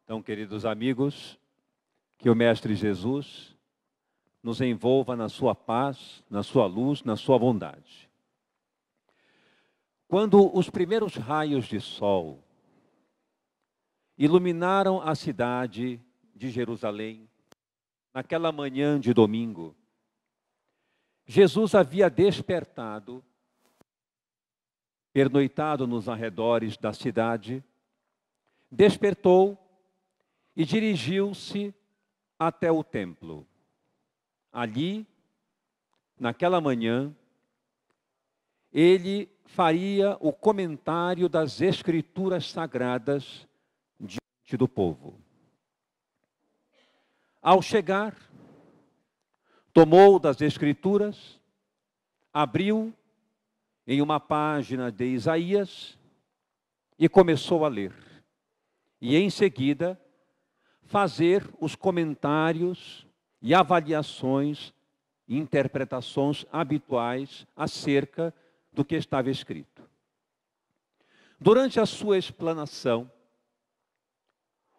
Então, queridos amigos, que o Mestre Jesus nos envolva na sua paz, na sua luz, na sua bondade. Quando os primeiros raios de sol iluminaram a cidade de Jerusalém, naquela manhã de domingo, Jesus havia despertado, pernoitado nos arredores da cidade, despertou e dirigiu-se até o templo. Ali, naquela manhã, ele faria o comentário das Escrituras Sagradas diante do povo. Ao chegar, tomou das Escrituras, abriu em uma página de Isaías e começou a ler. E em seguida, fazer os comentários e avaliações e interpretações habituais acerca do que estava escrito. Durante a sua explanação,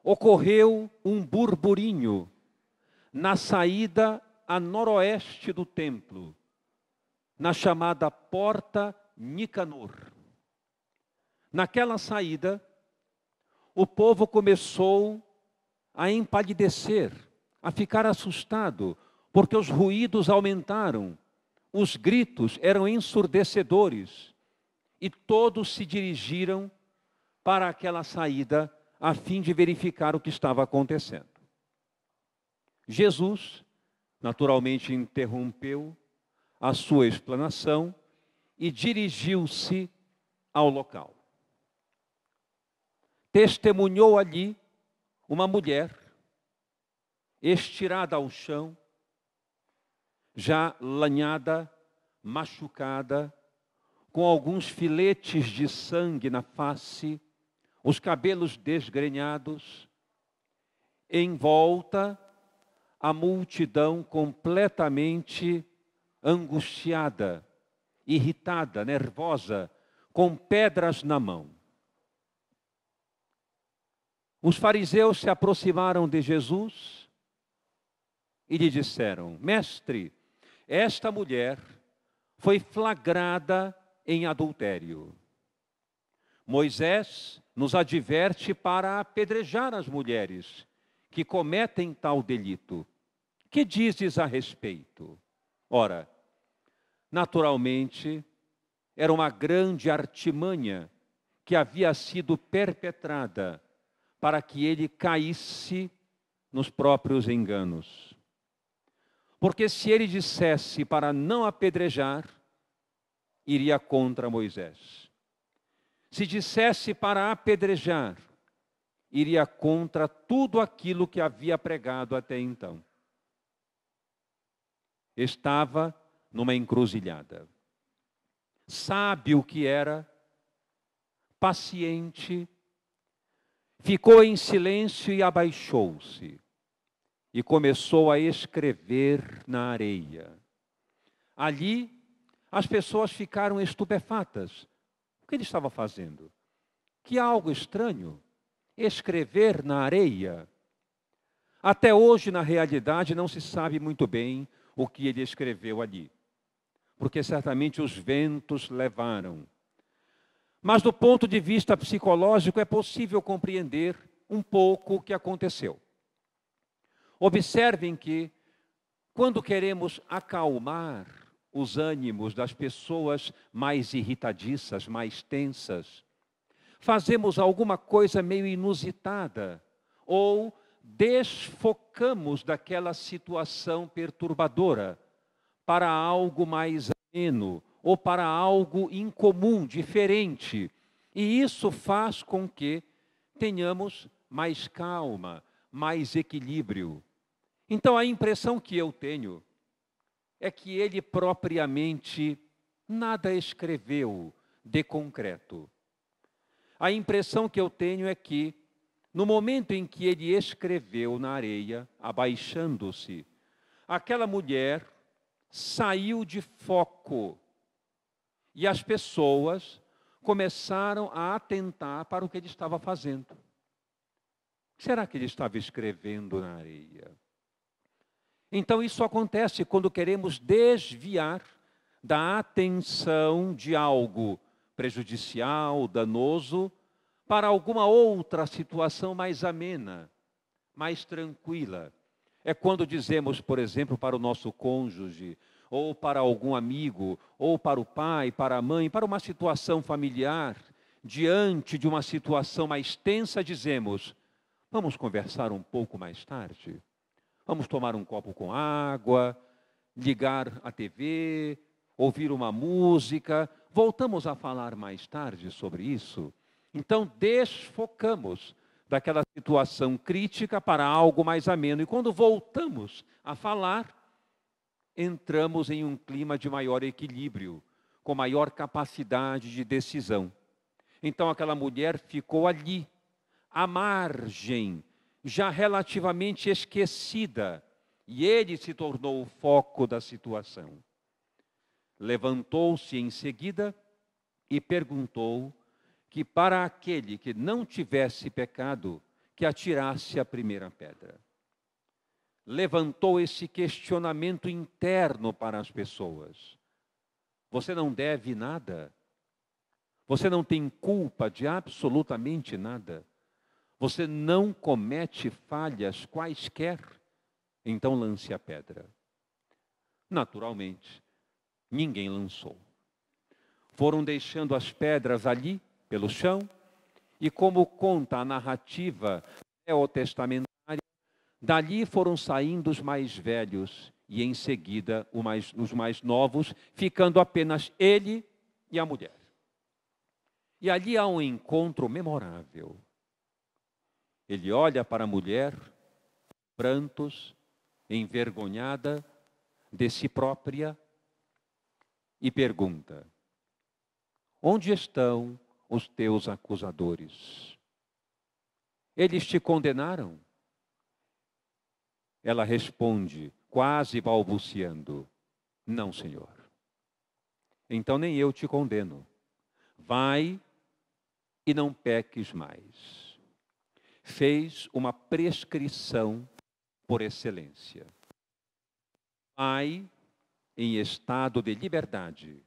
ocorreu um burburinho na saída a noroeste do templo, na chamada Porta Nicanor. Naquela saída, o povo começou a empalidecer, a ficar assustado, porque os ruídos aumentaram, os gritos eram ensurdecedores, e todos se dirigiram para aquela saída a fim de verificar o que estava acontecendo. Jesus, naturalmente, interrompeu a sua explanação e dirigiu-se ao local. Testemunhou ali uma mulher estirada ao chão, já lanhada, machucada, com alguns filetes de sangue na face, os cabelos desgrenhados, em volta a multidão completamente angustiada, irritada, nervosa, com pedras na mão. Os fariseus se aproximaram de Jesus e lhe disseram: Mestre, esta mulher foi flagrada em adultério. Moisés nos adverte para apedrejar as mulheres que cometem tal delito. Que dizes a respeito? Ora, naturalmente, era uma grande artimanha que havia sido perpetrada para que ele caísse nos próprios enganos. Porque se ele dissesse para não apedrejar, iria contra Moisés. Se dissesse para apedrejar, iria contra tudo aquilo que havia pregado até então. Estava numa encruzilhada. Sabe o que era, paciente, ficou em silêncio e abaixou-se. E começou a escrever na areia. Ali, as pessoas ficaram estupefatas. O que ele estava fazendo? Que algo estranho. Escrever na areia. Até hoje, na realidade, não se sabe muito bem o que ele escreveu ali. Porque certamente os ventos levaram. Mas do ponto de vista psicológico é possível compreender um pouco o que aconteceu. Observem que, quando queremos acalmar os ânimos das pessoas mais irritadiças, mais tensas, fazemos alguma coisa meio inusitada ou desfocamos daquela situação perturbadora para algo mais ameno ou para algo incomum, diferente. E isso faz com que tenhamos mais calma, mais equilíbrio. Então a impressão que eu tenho é que ele propriamente nada escreveu de concreto. A impressão que eu tenho é que, no momento em que ele escreveu na areia, abaixando-se, aquela mulher saiu de foco e as pessoas começaram a atentar para o que ele estava fazendo. Será que ele estava escrevendo na areia? Então isso acontece quando queremos desviar da atenção de algo prejudicial, danoso, para alguma outra situação mais amena, mais tranquila. É quando dizemos, por exemplo, para o nosso cônjuge, ou para algum amigo, ou para o pai, para a mãe, para uma situação familiar, diante de uma situação mais tensa, dizemos: vamos conversar um pouco mais tarde? Vamos tomar um copo com água, ligar a TV, ouvir uma música. Voltamos a falar mais tarde sobre isso. Então, desfocamos daquela situação crítica para algo mais ameno. E quando voltamos a falar, entramos em um clima de maior equilíbrio, com maior capacidade de decisão. Então, aquela mulher ficou ali, à margem, já relativamente esquecida, e ele se tornou o foco da situação. Levantou-se em seguida e perguntou que para aquele que não tivesse pecado, que atirasse a primeira pedra. Levantou esse questionamento interno para as pessoas. Você não deve nada? Você não tem culpa de absolutamente nada? Você não comete falhas quaisquer? Então lance a pedra. Naturalmente, ninguém lançou. Foram deixando as pedras ali, pelo chão, e como conta a narrativa neotestamentária, dali foram saindo os mais velhos, e em seguida os mais novos, ficando apenas ele e a mulher. E ali há um encontro memorável. Ele olha para a mulher, prantos, envergonhada de si própria, e pergunta: onde estão os teus acusadores? Eles te condenaram? Ela responde, quase balbuciando: não, Senhor. Então nem eu te condeno. Vai e não peques mais. Fez uma prescrição por excelência. Vai em estado de liberdade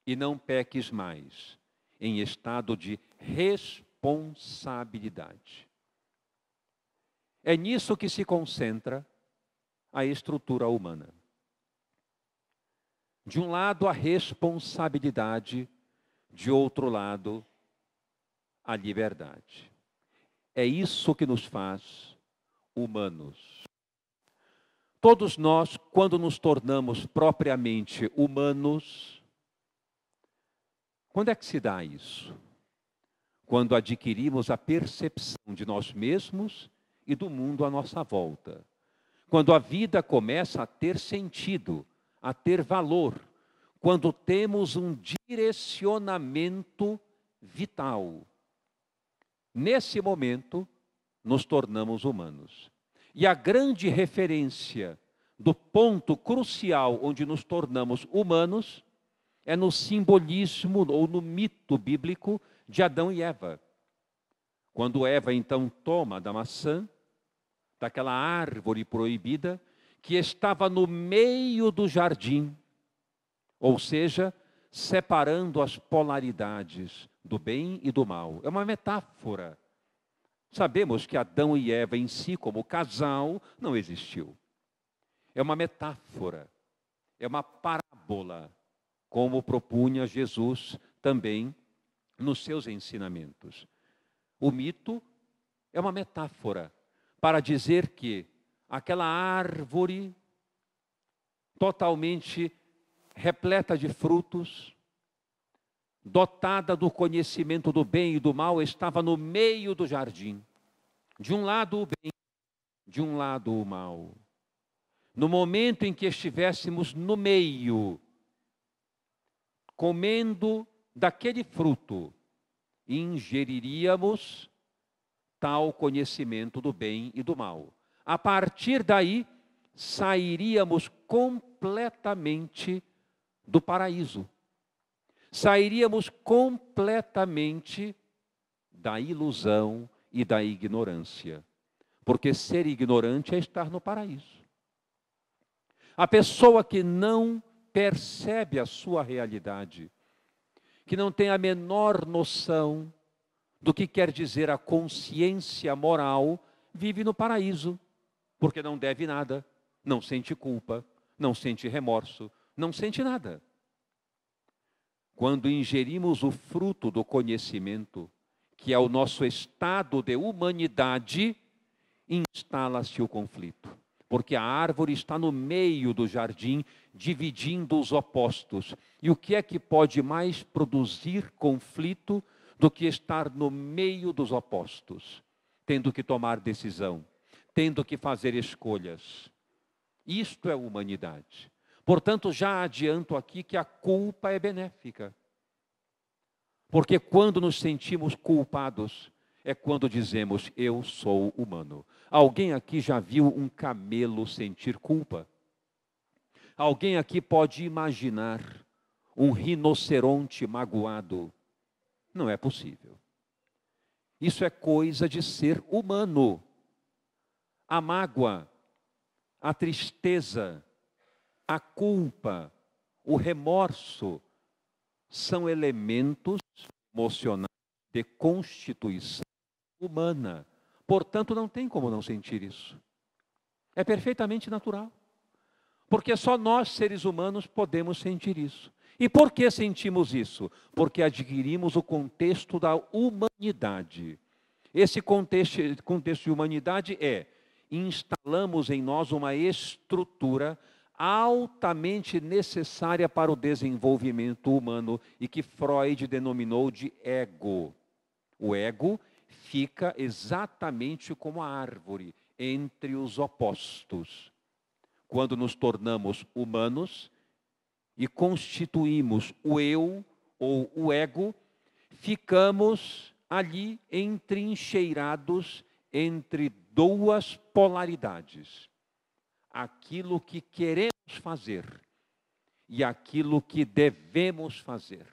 e não peques mais, em estado de responsabilidade. É nisso que se concentra a estrutura humana. De um lado, a responsabilidade, de outro lado, a liberdade. É isso que nos faz humanos. Todos nós, quando nos tornamos propriamente humanos, quando é que se dá isso? Quando adquirimos a percepção de nós mesmos e do mundo à nossa volta. Quando a vida começa a ter sentido, a ter valor. Quando temos um direcionamento vital. Nesse momento, nos tornamos humanos. E a grande referência do ponto crucial onde nos tornamos humanos é no simbolismo ou no mito bíblico de Adão e Eva. Quando Eva então toma da maçã, daquela árvore proibida, que estava no meio do jardim, ou seja, separando as polaridades do bem e do mal. É uma metáfora. Sabemos que Adão e Eva em si, como casal, não existiu. É uma metáfora, é uma parábola, como propunha Jesus também nos seus ensinamentos. O mito é uma metáfora para dizer que aquela árvore totalmente repleta de frutos, dotada do conhecimento do bem e do mal, estava no meio do jardim. De um lado o bem, de um lado o mal. No momento em que estivéssemos no meio, comendo daquele fruto, ingeriríamos tal conhecimento do bem e do mal. A partir daí, sairíamos completamente do paraíso. Sairíamos completamente da ilusão e da ignorância. Porque ser ignorante é estar no paraíso. A pessoa que não percebe a sua realidade, que não tem a menor noção do que quer dizer a consciência moral, vive no paraíso, porque não deve nada, não sente culpa, não sente remorso, não sente nada. Quando ingerimos o fruto do conhecimento, que é o nosso estado de humanidade, instala-se o conflito. Porque a árvore está no meio do jardim, dividindo os opostos. E o que é que pode mais produzir conflito do que estar no meio dos opostos? Tendo que tomar decisão, tendo que fazer escolhas. Isto é humanidade. Portanto, já adianto aqui que a culpa é benéfica. Porque quando nos sentimos culpados, é quando dizemos, eu sou humano. Alguém aqui já viu um camelo sentir culpa? Alguém aqui pode imaginar um rinoceronte magoado? Não é possível. Isso é coisa de ser humano. A mágoa, a tristeza, a culpa, o remorso são elementos emocionais de constituição humana. Portanto, não tem como não sentir isso. É perfeitamente natural. Porque só nós, seres humanos, podemos sentir isso. E por que sentimos isso? Porque adquirimos o contexto da humanidade. Esse contexto de humanidade é, instalamos em nós uma estrutura altamente necessária para o desenvolvimento humano e que Freud denominou de ego. O ego fica exatamente como a árvore, entre os opostos. Quando nos tornamos humanos e constituímos o eu ou o ego, ficamos ali entrincheirados entre duas polaridades. Aquilo que queremos fazer e aquilo que devemos fazer.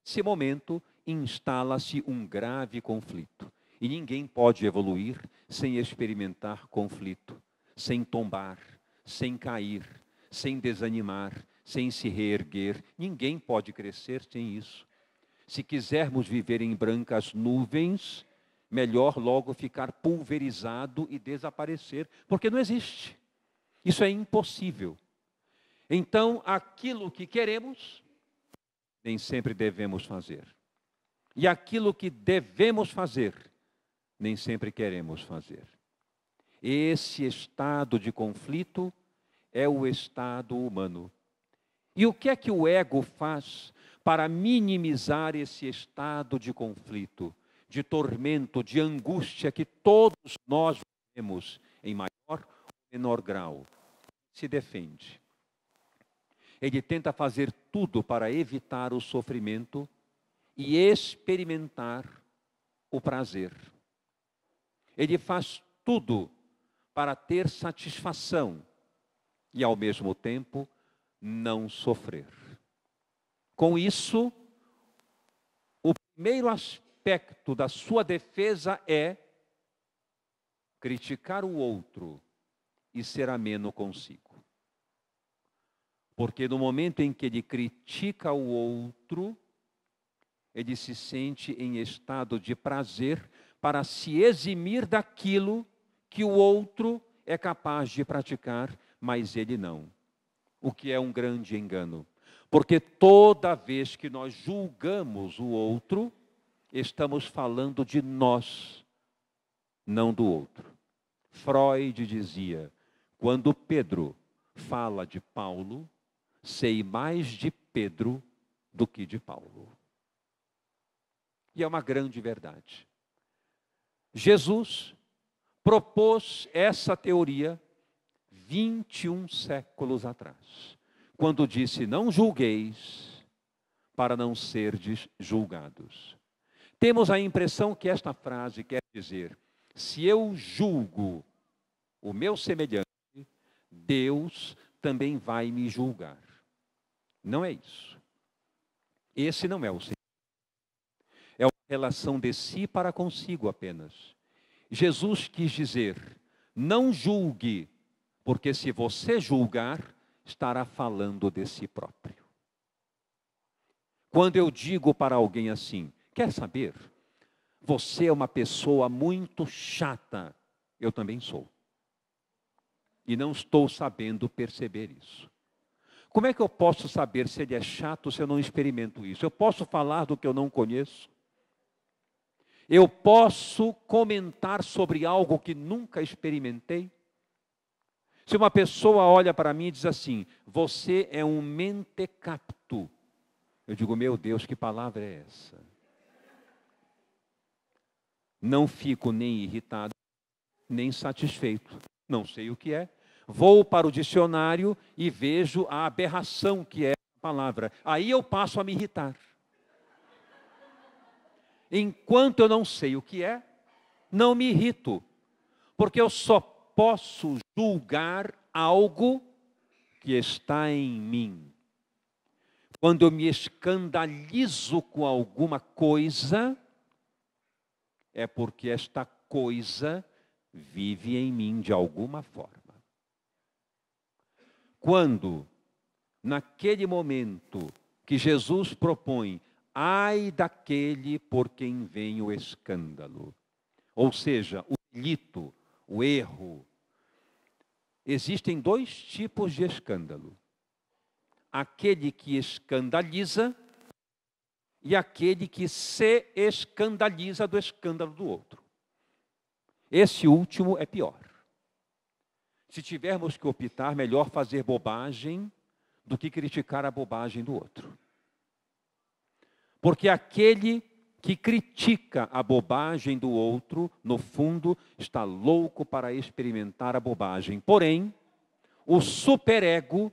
Nesse momento, instala-se um grave conflito. E ninguém pode evoluir sem experimentar conflito, sem tombar, sem cair, sem desanimar, sem se reerguer. Ninguém pode crescer sem isso. Se quisermos viver em brancas nuvens, melhor logo ficar pulverizado e desaparecer, porque não existe. Isso é impossível. Então, aquilo que queremos, nem sempre devemos fazer. E aquilo que devemos fazer, nem sempre queremos fazer. Esse estado de conflito é o estado humano. E o que é que o ego faz para minimizar esse estado de conflito, de tormento, de angústia que todos nós temos em maior ou menor grau? Se defende. Ele tenta fazer tudo para evitar o sofrimento e experimentar o prazer. Ele faz tudo para ter satisfação e, ao mesmo tempo, não sofrer. Com isso, o primeiro aspecto da sua defesa é criticar o outro e ser ameno consigo. Porque no momento em que ele critica o outro, ele se sente em estado de prazer para se eximir daquilo que o outro é capaz de praticar, mas ele não. O que é um grande engano. Porque toda vez que nós julgamos o outro, estamos falando de nós, não do outro. Freud dizia, quando Pedro fala de Paulo, sei mais de Pedro do que de Paulo. E é uma grande verdade. Jesus propôs essa teoria 21 séculos atrás, quando disse, não julgueis para não serdes julgados. Temos a impressão que esta frase quer dizer, se eu julgo o meu semelhante, Deus também vai me julgar. Não é isso. Esse não é o sentido. É uma relação de si para consigo apenas. Jesus quis dizer, não julgue, porque se você julgar, estará falando de si próprio. Quando eu digo para alguém assim, quer saber? Você é uma pessoa muito chata. Eu também sou. E não estou sabendo perceber isso. Como é que eu posso saber se ele é chato se eu não experimento isso? Eu posso falar do que eu não conheço? Eu posso comentar sobre algo que nunca experimentei? Se uma pessoa olha para mim e diz assim, você é um mentecapto. Eu digo, meu Deus, que palavra é essa? Não fico nem irritado, nem satisfeito. Não sei o que é. Vou para o dicionário e vejo a aberração que é a palavra. Aí eu passo a me irritar. Enquanto eu não sei o que é, não me irrito. Porque eu só posso julgar algo que está em mim. Quando eu me escandalizo com alguma coisa, é porque esta coisa vive em mim de alguma forma. Quando, naquele momento que Jesus propõe, ai daquele por quem vem o escândalo, ou seja, o delito, o erro. Existem dois tipos de escândalo. Aquele que escandaliza e aquele que se escandaliza do escândalo do outro. Esse último é pior. Se tivermos que optar, melhor fazer bobagem do que criticar a bobagem do outro. Porque aquele que critica a bobagem do outro, no fundo, está louco para experimentar a bobagem. Porém, o superego,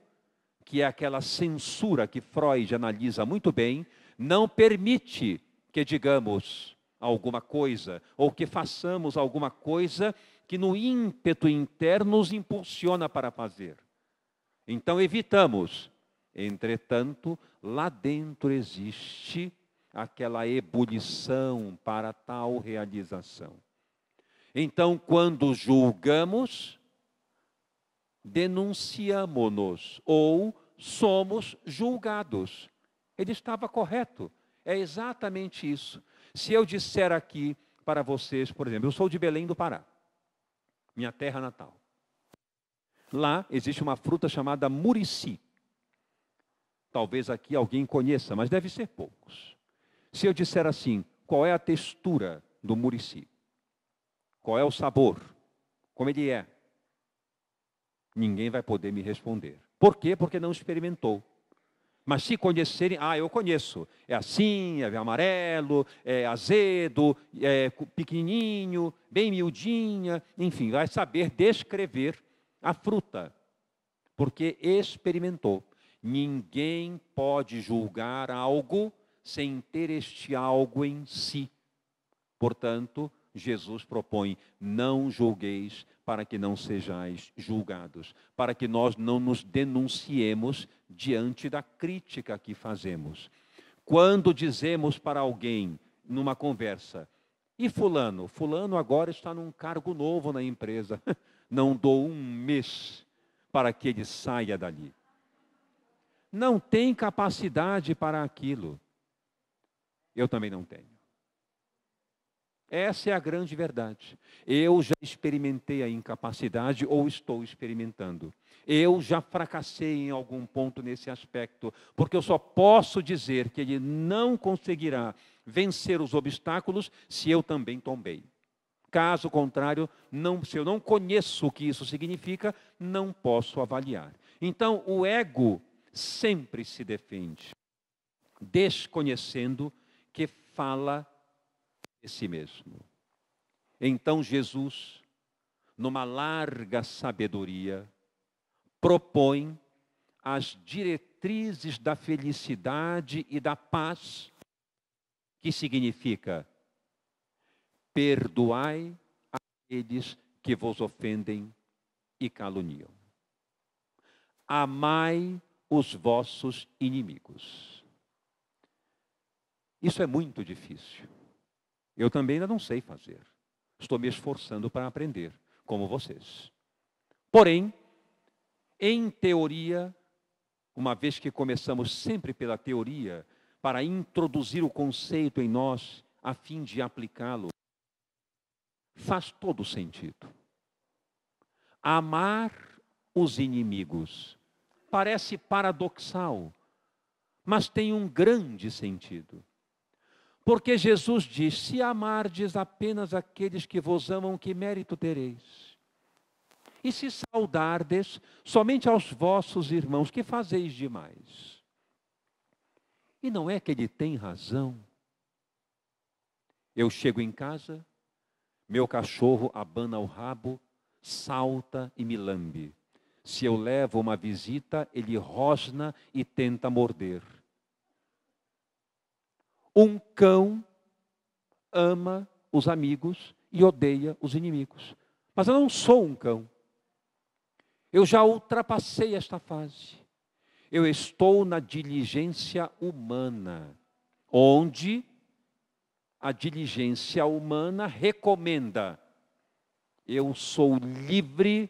que é aquela censura que Freud analisa muito bem, não permite que digamos alguma coisa, ou que façamos alguma coisa que no ímpeto interno nos impulsiona para fazer. Então evitamos. Entretanto, lá dentro existe aquela ebulição para tal realização. Então, quando julgamos, denunciamo-nos ou somos julgados. Ele estava correto. É exatamente isso. Se eu disser aqui para vocês, por exemplo, eu sou de Belém do Pará, minha terra natal. Lá existe uma fruta chamada murici. Talvez aqui alguém conheça, mas deve ser poucos. Se eu disser assim, qual é a textura do murici? Qual é o sabor? Como ele é? Ninguém vai poder me responder. Por quê? Porque não experimentou. Mas se conhecerem, eu conheço. É assim, é amarelo, é azedo, é pequenininho, bem miudinha, enfim, vai saber descrever a fruta, porque experimentou. Ninguém pode julgar algo sem ter este algo em si. Portanto, Jesus propõe, não julgueis para que não sejais julgados, para que nós não nos denunciemos diante da crítica que fazemos. Quando dizemos para alguém, numa conversa, e fulano? Fulano agora está num cargo novo na empresa. Não dou um mês para que ele saia dali. Não tem capacidade para aquilo. Eu também não tenho. Essa é a grande verdade. Eu já experimentei a incapacidade ou estou experimentando. Eu já fracassei em algum ponto nesse aspecto, porque eu só posso dizer que ele não conseguirá vencer os obstáculos se eu também tombei. Caso contrário, se eu não conheço o que isso significa, não posso avaliar. Então, o ego sempre se defende, desconhecendo que fala de si mesmo. Então Jesus, numa larga sabedoria, propõe as diretrizes da felicidade e da paz, que significa: perdoai aqueles que vos ofendem e caluniam. Amai os vossos inimigos. Isso é muito difícil. Eu também ainda não sei fazer. Estou me esforçando para aprender, como vocês. Porém, em teoria, uma vez que começamos sempre pela teoria, para introduzir o conceito em nós, a fim de aplicá-lo, faz todo sentido. Amar os inimigos parece paradoxal, mas tem um grande sentido. Porque Jesus diz: se amardes apenas aqueles que vos amam, que mérito tereis? E se saudardes somente aos vossos irmãos, que fazeis demais? E não é que ele tem razão? Eu chego em casa, meu cachorro abana o rabo, salta e me lambe. Se eu levo uma visita, ele rosna e tenta morder. Um cão ama os amigos e odeia os inimigos. Mas eu não sou um cão. Eu já ultrapassei esta fase. Eu estou na diligência humana, onde a diligência humana recomenda: eu sou livre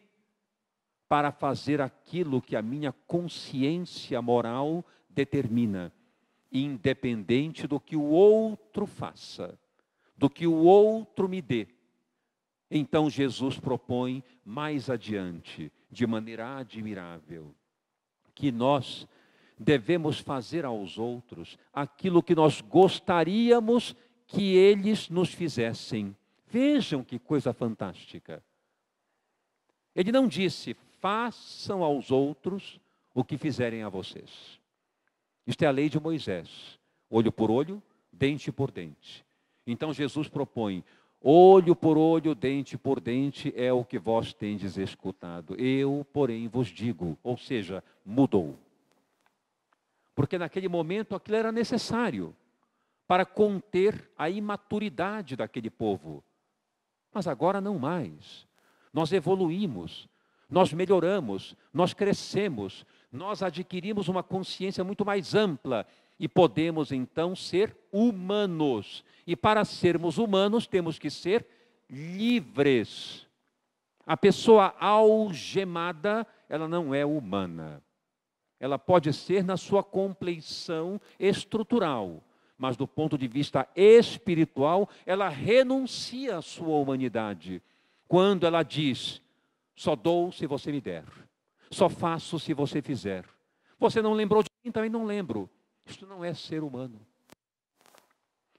para fazer aquilo que a minha consciência moral determina, independente do que o outro faça, do que o outro me dê. Então Jesus propõe mais adiante, de maneira admirável, que nós devemos fazer aos outros aquilo que nós gostaríamos que eles nos fizessem. Vejam que coisa fantástica. Ele não disse: façam aos outros o que fizerem a vocês. Isto é a lei de Moisés: olho por olho, dente por dente. Então Jesus propõe: olho por olho, dente por dente é o que vós tendes escutado. Eu, porém, vos digo. Ou seja, mudou. Porque naquele momento aquilo era necessário para conter a imaturidade daquele povo. Mas agora não mais. Nós evoluímos, nós melhoramos, nós crescemos, nós adquirimos uma consciência muito mais ampla e podemos então ser humanos. E para sermos humanos temos que ser livres. A pessoa algemada, ela não é humana. Ela pode ser na sua compleição estrutural, mas do ponto de vista espiritual, ela renuncia à sua humanidade. Quando ela diz: só dou se você me der, só faço se você fizer. Você não lembrou de mim, também não lembro. Isto não é ser humano.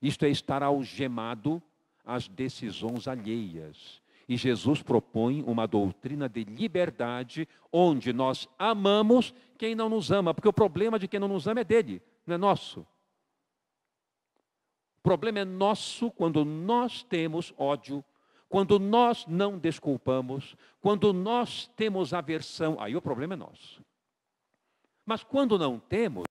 Isto é estar algemado às decisões alheias. E Jesus propõe uma doutrina de liberdade, onde nós amamos quem não nos ama, porque o problema de quem não nos ama é dele, não é nosso. O problema é nosso quando nós temos ódio, quando nós não desculpamos, quando nós temos aversão, aí o problema é nosso. Mas quando não temos,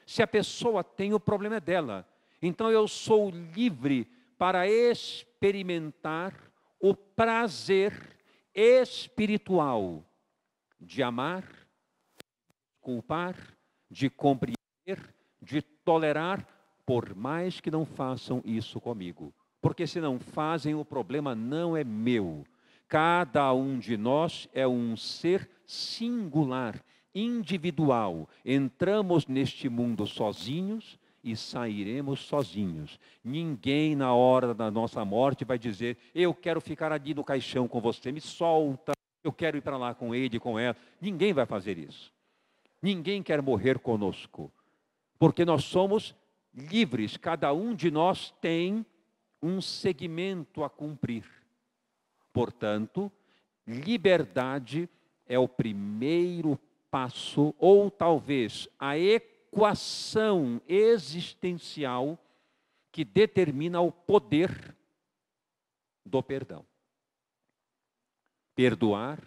se a pessoa tem, o problema é dela. Então eu sou livre para experimentar o prazer espiritual de amar, de culpar, de compreender, de tolerar, por mais que não façam isso comigo. Porque se não fazem, o problema não é meu. Cada um de nós é um ser singular, individual. Entramos neste mundo sozinhos e sairemos sozinhos. Ninguém na hora da nossa morte vai dizer: eu quero ficar ali no caixão com você, me solta, eu quero ir para lá com ele, com ela. Ninguém vai fazer isso. Ninguém quer morrer conosco, porque nós somos livres, cada um de nós tem um segmento a cumprir. Portanto, liberdade é o primeiro passo, ou talvez a equação existencial que determina o poder do perdão. Perdoar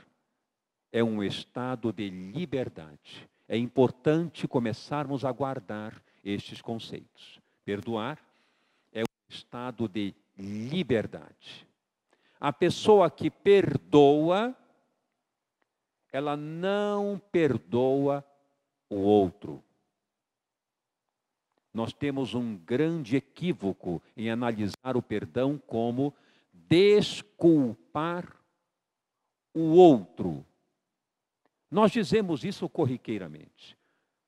é um estado de liberdade. É importante começarmos a guardar estes conceitos. Perdoar é um estado de liberdade. A pessoa que perdoa, ela não perdoa o outro. Nós temos um grande equívoco em analisar o perdão como desculpar o outro. Nós dizemos isso corriqueiramente.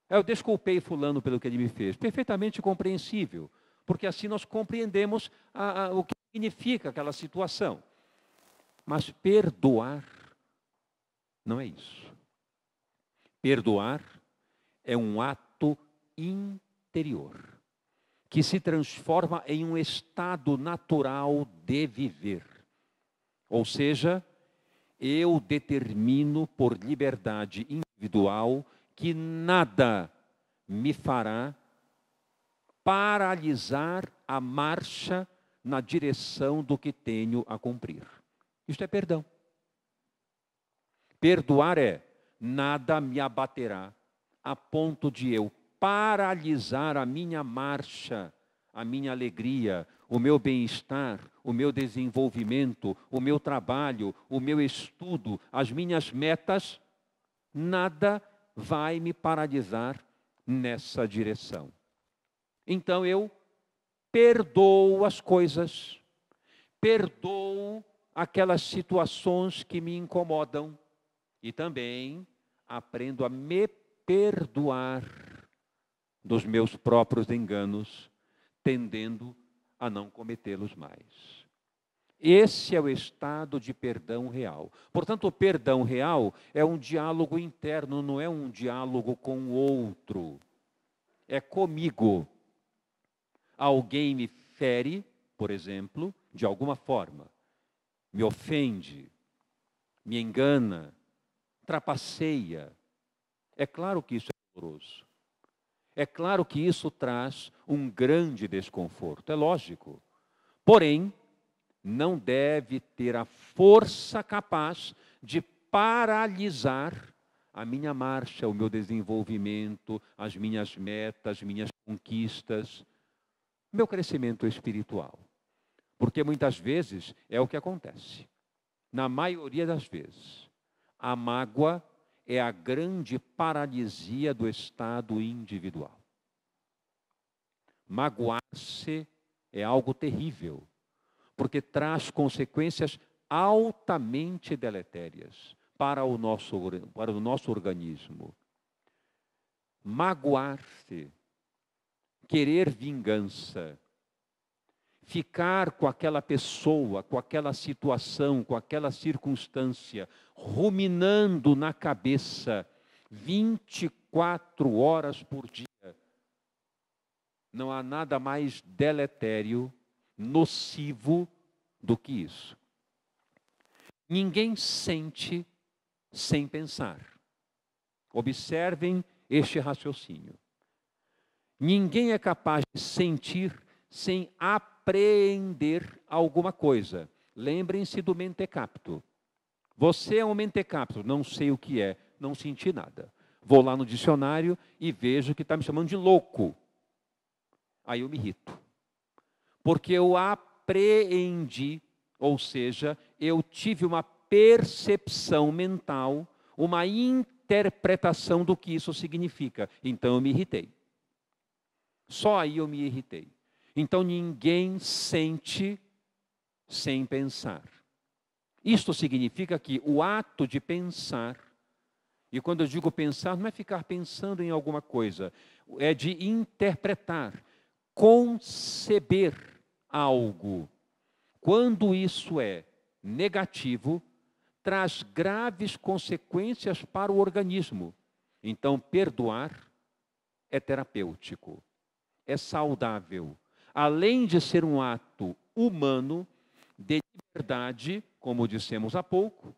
Eu desculpei fulano pelo que ele me fez. Perfeitamente compreensível, porque assim nós compreendemos o que significa aquela situação. Mas perdoar não é isso. Perdoar é um ato interior, que se transforma em um estado natural de viver. Ou seja, eu determino por liberdade individual que nada me fará paralisar a marcha na direção do que tenho a cumprir. Isto é perdão. Perdoar é nada me abaterá a ponto de eu paralisar a minha marcha, a minha alegria, o meu bem-estar, o meu desenvolvimento, o meu trabalho, o meu estudo, as minhas metas. Nada vai me paralisar nessa direção. Então eu perdoo as coisas, perdoo aquelas situações que me incomodam e também aprendo a me perdoar dos meus próprios enganos, tendendo a não cometê-los mais. Esse é o estado de perdão real. Portanto, o perdão real é um diálogo interno, não é um diálogo com o outro. É comigo. Alguém me fere, por exemplo, de alguma forma, me ofende, me engana, trapaceia. É claro que isso é doloroso. É claro que isso traz um grande desconforto, é lógico. Porém, não deve ter a força capaz de paralisar a minha marcha, o meu desenvolvimento, as minhas metas, minhas conquistas, meu crescimento espiritual. Porque muitas vezes é o que acontece. Na maioria das vezes, a mágoa é a grande paralisia do estado individual. Magoar-se é algo terrível, porque traz consequências altamente deletérias para o nosso organismo. Magoar-se, querer vingança, ficar com aquela pessoa, com aquela situação, com aquela circunstância, ruminando na cabeça 24 horas por dia. Não há nada mais deletério, nocivo do que isso. Ninguém sente sem pensar. Observem este raciocínio. Ninguém é capaz de sentir sem apreender alguma coisa. Lembrem-se do mentecapto. Você é um mentecapto, não sei o que é, não senti nada. Vou lá no dicionário e vejo que está me chamando de louco. Aí eu me irrito. Porque eu apreendi, ou seja, eu tive uma percepção mental, uma interpretação do que isso significa. Então eu me irritei. Só aí eu me irritei. Então ninguém sente sem pensar. Isto significa que o ato de pensar, e quando eu digo pensar, não é ficar pensando em alguma coisa, é de interpretar, conceber algo. Quando isso é negativo, traz graves consequências para o organismo. Então, perdoar é terapêutico, é saudável. Além de ser um ato humano, de liberdade, como dissemos há pouco,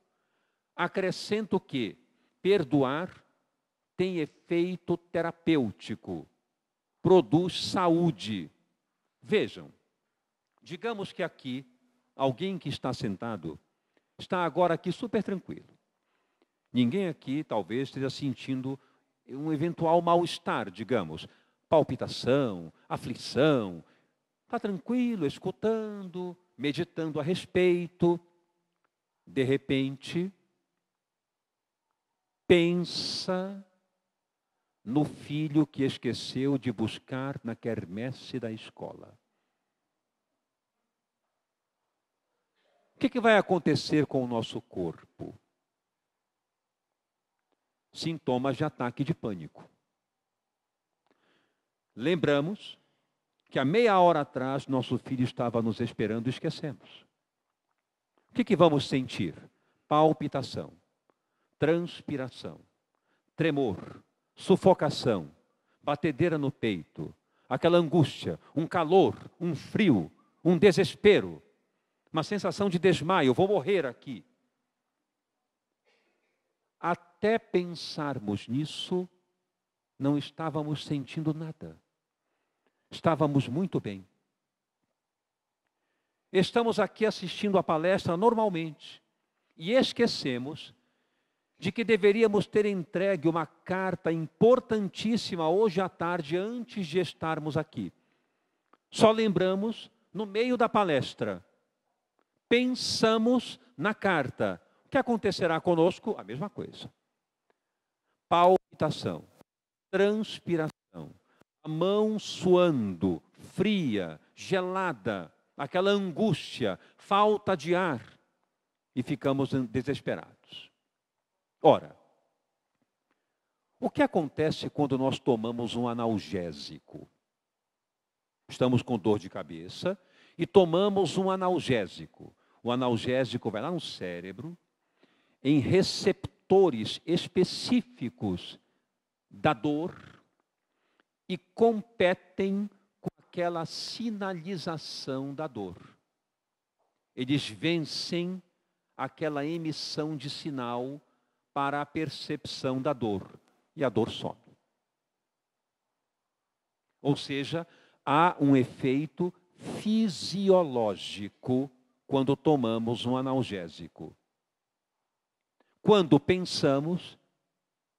acrescento que perdoar tem efeito terapêutico, produz saúde. Vejam, digamos que aqui, alguém que está sentado, está agora aqui super tranquilo. Ninguém aqui talvez esteja sentindo um eventual mal-estar, digamos, palpitação, aflição. Está tranquilo, escutando, meditando a respeito. De repente, pensa no filho que esqueceu de buscar na quermesse da escola. O que vai acontecer com o nosso corpo? Sintomas de ataque de pânico. Lembramos que há meia hora atrás nosso filho estava nos esperando e esquecemos. O que vamos sentir? Palpitação, transpiração, tremor, sufocação, batedeira no peito, aquela angústia, um calor, um frio, um desespero, uma sensação de desmaio, vou morrer aqui. Até pensarmos nisso, não estávamos sentindo nada. Estávamos muito bem. Estamos aqui assistindo a palestra normalmente e esquecemos de que deveríamos ter entregue uma carta importantíssima hoje à tarde antes de estarmos aqui. Só lembramos no meio da palestra. Pensamos na carta. O que acontecerá conosco? A mesma coisa. Palpitação, transpiração, a mão suando, fria, gelada, aquela angústia, falta de ar, e ficamos desesperados. Ora, o que acontece quando nós tomamos um analgésico? Estamos com dor de cabeça e tomamos um analgésico. O analgésico vai lá no cérebro, em receptores específicos da dor e competem com aquela sinalização da dor. Eles vencem aquela emissão de sinal para a percepção da dor e a dor some. Ou seja, há um efeito fisiológico quando tomamos um analgésico. Quando pensamos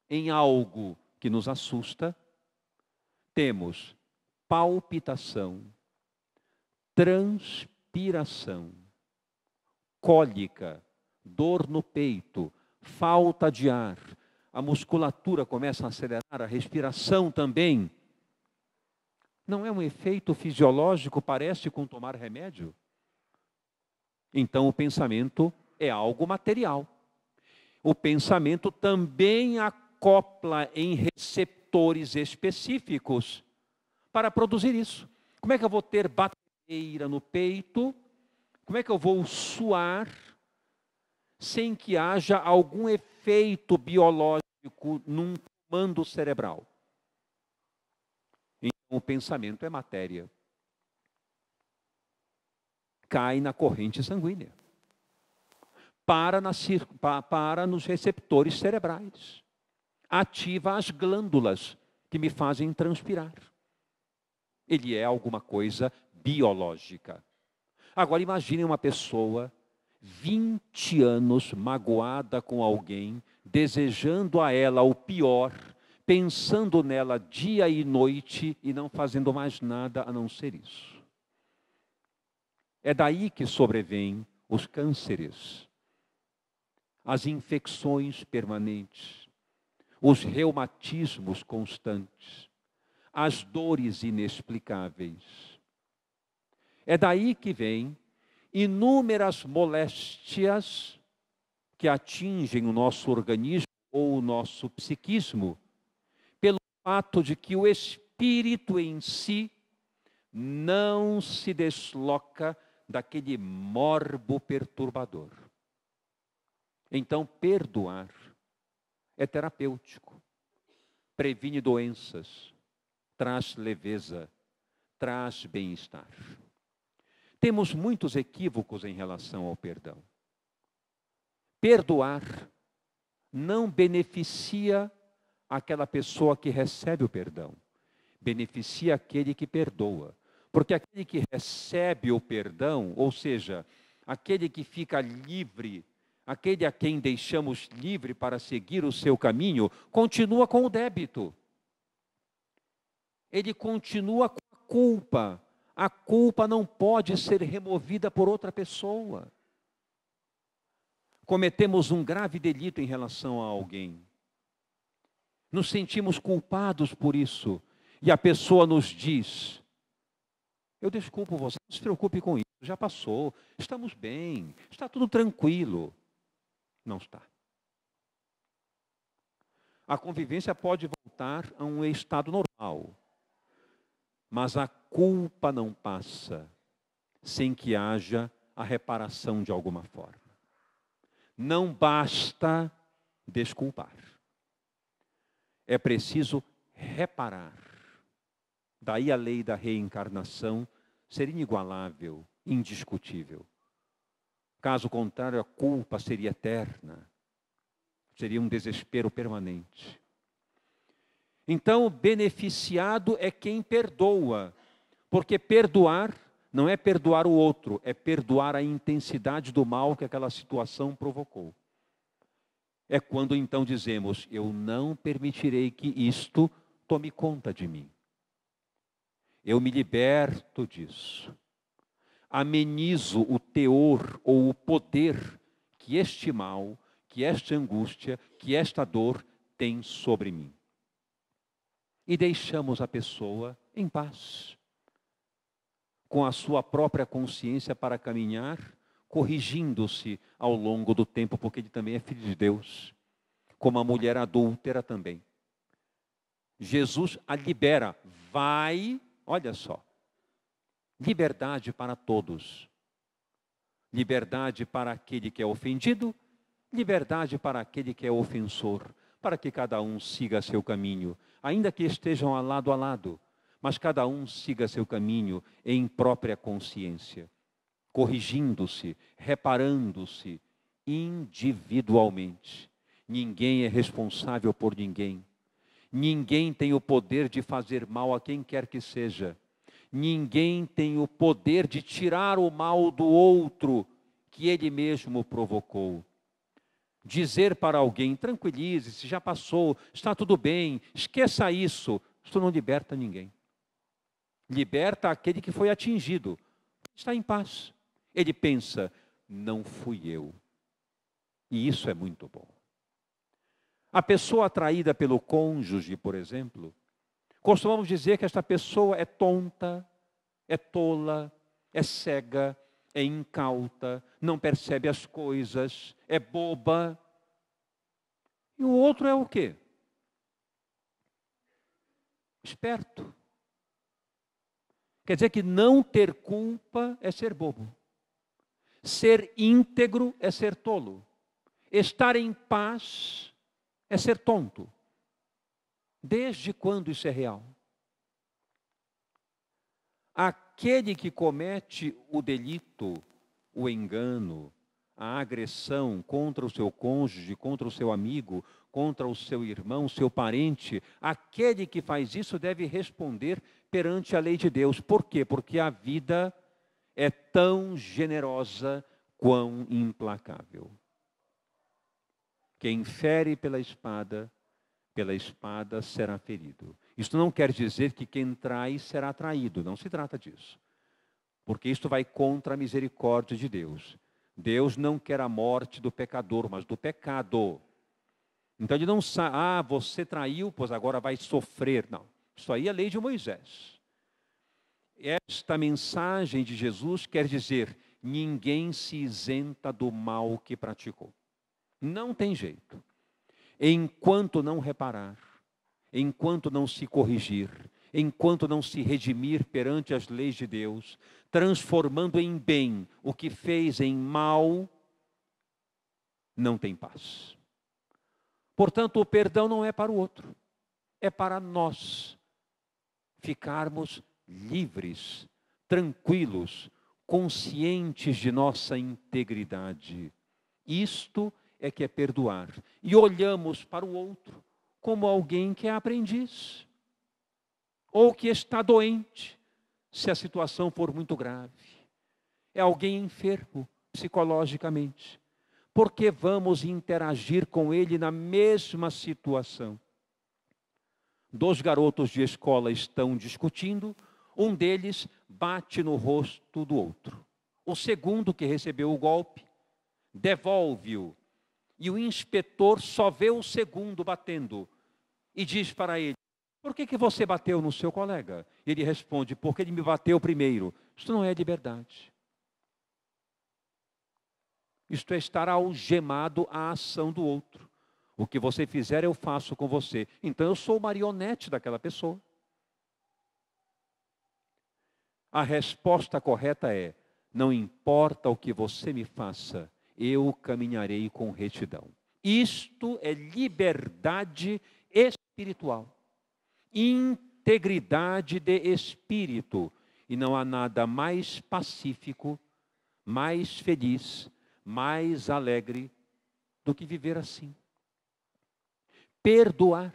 em algo que nos assusta, temos palpitação, transpiração, cólica, dor no peito, falta de ar, a musculatura começa a acelerar, a respiração também. Não é um efeito fisiológico, parece com tomar remédio? Então o pensamento é algo material. O pensamento também acopla em receptores específicos para produzir isso. Como é que eu vou ter batedeira no peito? Como é que eu vou suar sem que haja algum efeito biológico num comando cerebral? Então o pensamento é matéria. Cai na corrente sanguínea. Para nos receptores cerebrais. Ativa as glândulas que me fazem transpirar. Ele é alguma coisa biológica. Agora imagine uma pessoa 20 anos magoada com alguém, desejando a ela o pior, pensando nela dia e noite e não fazendo mais nada a não ser isso. É daí que sobrevêm os cânceres, as infecções permanentes, os reumatismos constantes, as dores inexplicáveis. É daí que vêm inúmeras moléstias que atingem o nosso organismo ou o nosso psiquismo, pelo fato de que o espírito em si não se desloca daquele morbo perturbador. Então, perdoar é terapêutico, previne doenças, traz leveza, traz bem-estar. Temos muitos equívocos em relação ao perdão. Perdoar não beneficia aquela pessoa que recebe o perdão, beneficia aquele que perdoa. Porque aquele que recebe o perdão, ou seja, aquele que fica livre, aquele a quem deixamos livre para seguir o seu caminho, continua com o débito. Ele continua com a culpa. A culpa não pode ser removida por outra pessoa. Cometemos um grave delito em relação a alguém. Nos sentimos culpados por isso. E a pessoa nos diz: eu desculpo você, não se preocupe com isso, já passou, estamos bem, está tudo tranquilo. Não está. A convivência pode voltar a um estado normal, mas a culpa não passa sem que haja a reparação de alguma forma. Não basta desculpar. É preciso reparar. Daí a lei da reencarnação ser inigualável, indiscutível. Caso contrário, a culpa seria eterna. Seria um desespero permanente. Então, o beneficiado é quem perdoa. Porque perdoar não é perdoar o outro, é perdoar a intensidade do mal que aquela situação provocou. É quando então dizemos: eu não permitirei que isto tome conta de mim. Eu me liberto disso. Amenizo o teor ou o poder que este mal, que esta angústia, que esta dor tem sobre mim. E deixamos a pessoa em paz, com a sua própria consciência para caminhar, corrigindo-se ao longo do tempo, porque ele também é filho de Deus, como a mulher adúltera também. Jesus a libera, vai, olha só, liberdade para todos. Liberdade para aquele que é ofendido, liberdade para aquele que é ofensor, para que cada um siga seu caminho, ainda que estejam a lado, mas cada um siga seu caminho em própria consciência, corrigindo-se, reparando-se individualmente. Ninguém é responsável por ninguém. Ninguém tem o poder de fazer mal a quem quer que seja. Ninguém tem o poder de tirar o mal do outro que ele mesmo provocou. Dizer para alguém: tranquilize-se, já passou, está tudo bem, esqueça isso. Isso não liberta ninguém. Liberta aquele que foi atingido. Está em paz. Ele pensa: não fui eu. E isso é muito bom. A pessoa atraída pelo cônjuge, por exemplo, costumamos dizer que esta pessoa é tonta, é tola, é cega, é incauta, não percebe as coisas, é boba. E o outro é o quê? Esperto. Quer dizer que não ter culpa é ser bobo. Ser íntegro é ser tolo. Estar em paz é ser tonto. Desde quando isso é real? Aquele que comete o delito, o engano, a agressão contra o seu cônjuge, contra o seu amigo, contra o seu irmão, seu parente, aquele que faz isso deve responder perante a lei de Deus. Por quê? Porque a vida é tão generosa quão implacável. Quem fere pela espada será ferido. Isso não quer dizer que quem trai será traído, não se trata disso. Porque isto vai contra a misericórdia de Deus. Deus não quer a morte do pecador, mas do pecado. Então ele não sabe: você traiu, pois agora vai sofrer. Não, isso aí é a lei de Moisés. Esta mensagem de Jesus quer dizer: ninguém se isenta do mal que praticou. Não tem jeito. Enquanto não reparar, enquanto não se corrigir, enquanto não se redimir perante as leis de Deus, transformando em bem o que fez em mal, não tem paz. Portanto, o perdão não é para o outro, é para nós ficarmos livres, tranquilos, conscientes de nossa integridade. Isto é que é perdoar. E olhamos para o outro como alguém que é aprendiz, ou que está doente, se a situação for muito grave. É alguém enfermo psicologicamente, porque vamos interagir com ele na mesma situação. 2 garotos de escola estão discutindo, um deles bate no rosto do outro. O segundo, que recebeu o golpe, devolve-o. E o inspetor só vê o segundo batendo. e diz para ele: por que você bateu no seu colega? Ele responde: porque ele me bateu primeiro. Isso não é liberdade. Isto é estar algemado à ação do outro. O que você fizer, eu faço com você. Então eu sou marionete daquela pessoa. A resposta correta é: não importa o que você me faça, eu caminharei com retidão. Isto é liberdade espiritual, integridade de espírito. E não há nada mais pacífico, mais feliz, mais alegre do que viver assim. Perdoar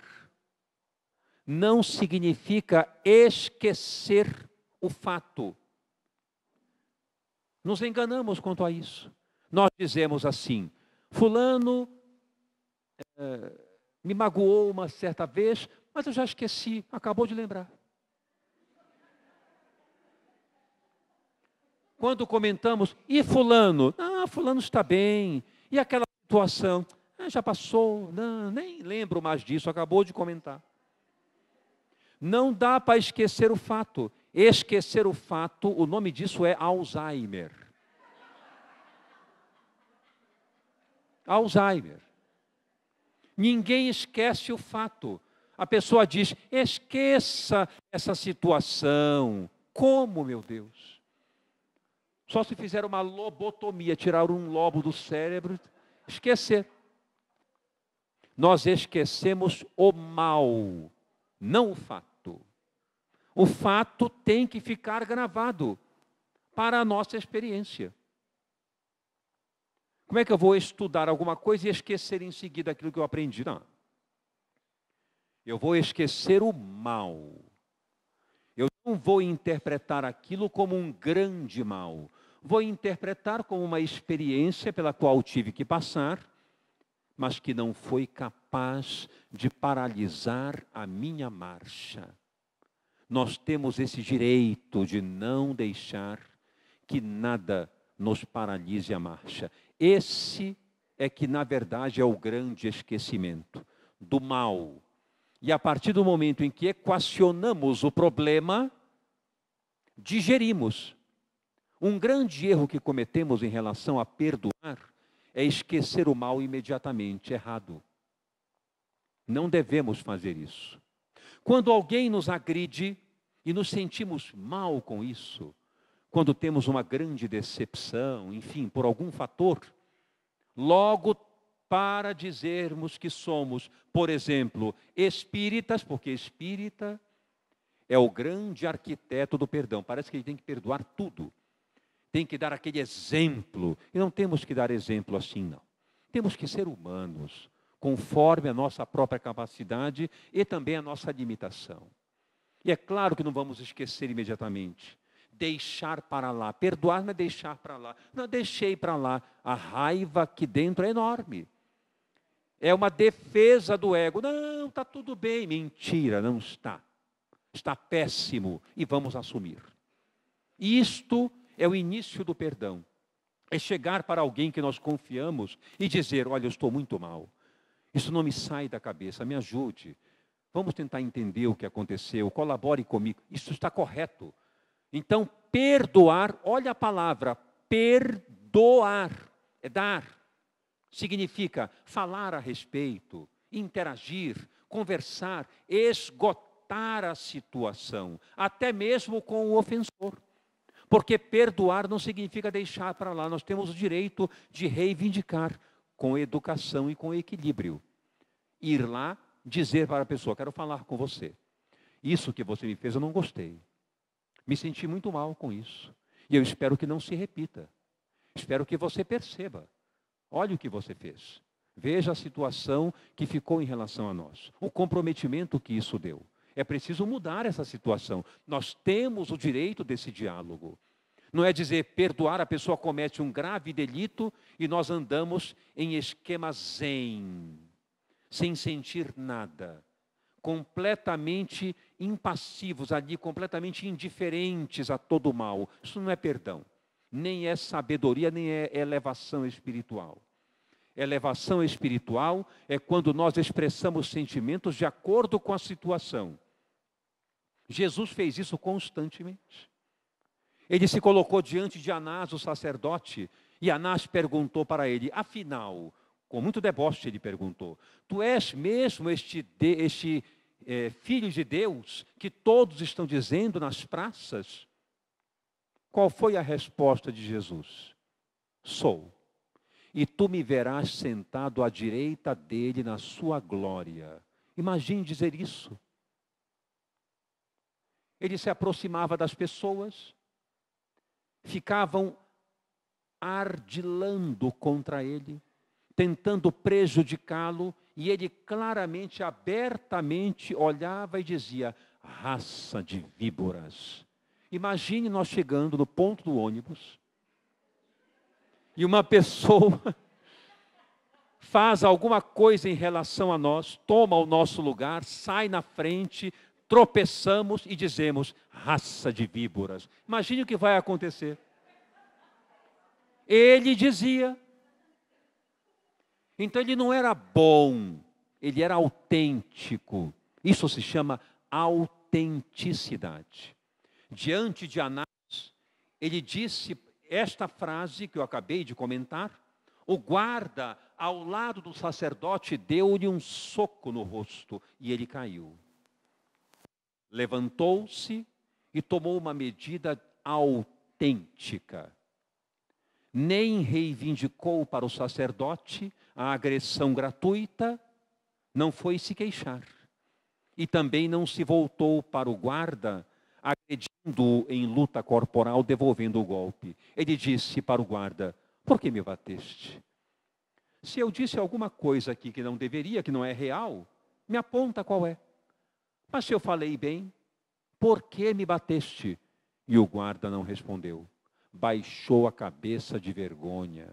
não significa esquecer o fato. Nos enganamos quanto a isso. Nós dizemos assim: fulano me magoou uma certa vez, mas eu já esqueci, acabou de lembrar. Quando comentamos: e fulano? Ah, fulano está bem. E aquela situação? Ah, já passou, não, nem lembro mais disso, acabou de comentar. Não dá para esquecer o fato. Esquecer o fato, o nome disso é Alzheimer. Alzheimer. Ninguém esquece o fato. A pessoa diz: esqueça essa situação. Como, meu Deus? Só se fizer uma lobotomia, tirar um lobo do cérebro, esquecer. Nós esquecemos o mal, não o fato. O fato tem que ficar gravado para a nossa experiência. Como é que eu vou estudar alguma coisa e esquecer em seguida aquilo que eu aprendi? Não. Eu vou esquecer o mal. Eu não vou interpretar aquilo como um grande mal. Vou interpretar como uma experiência pela qual tive que passar, mas que não foi capaz de paralisar a minha marcha. Nós temos esse direito de não deixar que nada nos paralise a marcha. Esse é que, na verdade, é o grande esquecimento do mal. E a partir do momento em que equacionamos o problema, digerimos. Um grande erro que cometemos em relação a perdoar é esquecer o mal imediatamente. Errado. Não devemos fazer isso. Quando alguém nos agride e nos sentimos mal com isso, quando temos uma grande decepção, enfim, por algum fator, logo para dizermos que somos, por exemplo, espíritas, porque espírita é o grande arquiteto do perdão. Parece que ele tem que perdoar tudo. Tem que dar aquele exemplo. E não temos que dar exemplo assim, não. Temos que ser humanos, conforme a nossa própria capacidade e também a nossa limitação. E é claro que não vamos esquecer imediatamente. Deixar para lá. Perdoar não é deixar para lá. Não, deixei para lá. A raiva aqui dentro é enorme. É uma defesa do ego. Não, está tudo bem. Mentira, não está. Está péssimo e vamos assumir. Isto é o início do perdão. É chegar para alguém que nós confiamos e dizer: olha, eu estou muito mal. Isso não me sai da cabeça, me ajude. Vamos tentar entender o que aconteceu, colabore comigo. Isso está correto. Então, perdoar, olha a palavra, perdoar, é dar. Significa falar a respeito, interagir, conversar, esgotar a situação, até mesmo com o ofensor. Porque perdoar não significa deixar para lá, nós temos o direito de reivindicar com educação e com equilíbrio. Ir lá, dizer para a pessoa: quero falar com você. Isso que você me fez eu não gostei. Me senti muito mal com isso. E eu espero que não se repita. Espero que você perceba. Olha o que você fez. Veja a situação que ficou em relação a nós. O comprometimento que isso deu. É preciso mudar essa situação. Nós temos o direito desse diálogo. Não é dizer perdoar, a pessoa comete um grave delito e nós andamos em esquema zen, sem sentir nada, completamente impassivos ali, completamente indiferentes a todo o mal. Isso não é perdão, nem é sabedoria, nem é elevação espiritual. Elevação espiritual é quando nós expressamos sentimentos de acordo com a situação. Jesus fez isso constantemente. Ele se colocou diante de Anás, o sacerdote, e Anás perguntou para ele, afinal, com muito deboche ele perguntou, tu és mesmo este filho de Deus que todos estão dizendo nas praças? Qual foi a resposta de Jesus? Sou. E tu me verás sentado à direita dele na sua glória. Imagine dizer isso. Ele se aproximava das pessoas, ficavam ardilando contra ele, tentando prejudicá-lo, e ele claramente, abertamente olhava e dizia, raça de víboras. Imagine nós chegando no ponto do ônibus, e uma pessoa faz alguma coisa em relação a nós, toma o nosso lugar, sai na frente, tropeçamos e dizemos, raça de víboras. Imagine o que vai acontecer. Ele dizia. Então ele não era bom, ele era autêntico. Isso se chama autenticidade. Diante de Anás, ele disse esta frase que eu acabei de comentar. O guarda, ao lado do sacerdote, deu-lhe um soco no rosto e ele caiu. Levantou-se e tomou uma medida autêntica. Nem reivindicou para o sacerdote a agressão gratuita, não foi se queixar. E também não se voltou para o guarda, agredindo-o em luta corporal, devolvendo o golpe. Ele disse para o guarda, por que me bateste? Se eu disse alguma coisa aqui que não deveria, que não é real, me aponta qual é. Mas se eu falei bem, por que me bateste? E o guarda não respondeu. Baixou a cabeça de vergonha.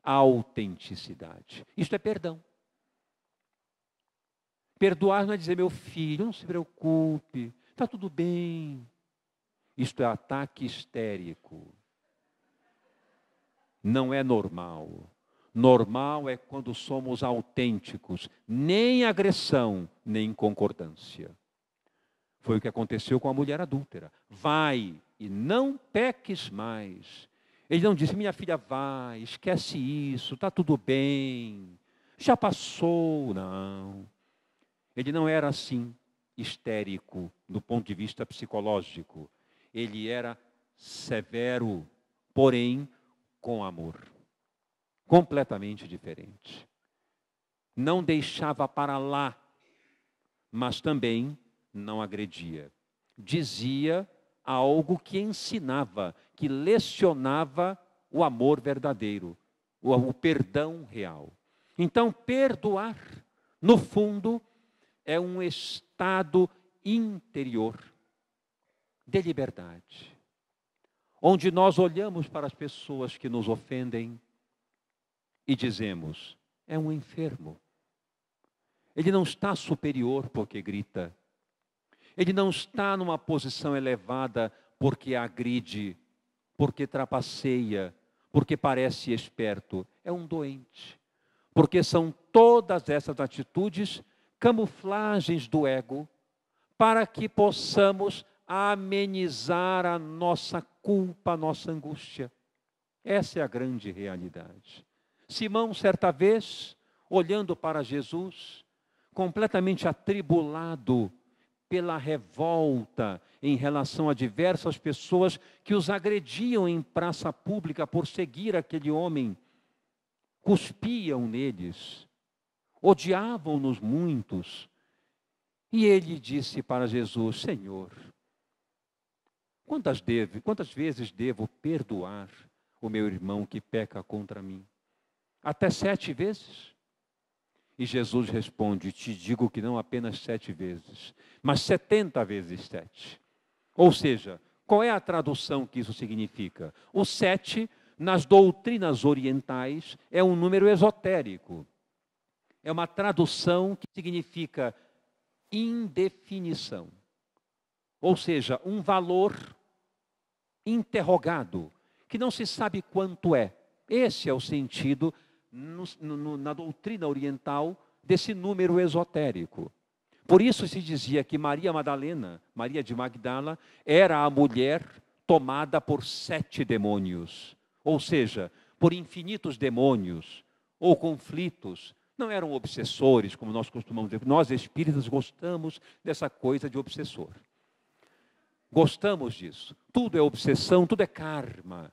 Autenticidade. Isto é perdão. Perdoar não é dizer, meu filho, não se preocupe, está tudo bem. Isto é ataque histérico. Não é normal. Normal é quando somos autênticos, nem agressão, nem concordância. Foi o que aconteceu com a mulher adúltera. Vai e não peques mais. Ele não disse, minha filha, vai, esquece isso, está tudo bem, já passou. Não. Ele não era assim, histérico, do ponto de vista psicológico. Ele era severo, porém com amor. Completamente diferente. Não deixava para lá, mas também não agredia. Dizia algo que ensinava, que lecionava o amor verdadeiro, o perdão real. Então, perdoar, no fundo, é um estado interior de liberdade, onde nós olhamos para as pessoas que nos ofendem e dizemos, é um enfermo. Ele não está superior porque grita. Ele não está numa posição elevada porque agride, porque trapaceia, porque parece esperto. É um doente. Porque são todas essas atitudes camuflagens do ego para que possamos amenizar a nossa culpa, a nossa angústia. Essa é a grande realidade. Simão, certa vez, olhando para Jesus, completamente atribulado pela revolta em relação a diversas pessoas que os agrediam em praça pública por seguir aquele homem, cuspiam neles, odiavam-nos muitos. E ele disse para Jesus, Senhor, quantas vezes devo perdoar o meu irmão que peca contra mim? Até 7 vezes? E Jesus responde, te digo que não apenas 7 vezes, mas 70 vezes 7. Ou seja, qual é a tradução que isso significa? O 7, nas doutrinas orientais, é um número esotérico. É uma tradução que significa indefinição. Ou seja, um valor interrogado, que não se sabe quanto é. Esse é o sentido na doutrina oriental desse número esotérico. Por isso se dizia que Maria Madalena, Maria de Magdala, era a mulher tomada por 7 demônios, ou seja, por infinitos demônios ou conflitos. Não eram obsessores, como nós costumamos dizer. Nós espíritas gostamos dessa coisa de obsessor. Gostamos disso. Tudo é obsessão, tudo é karma,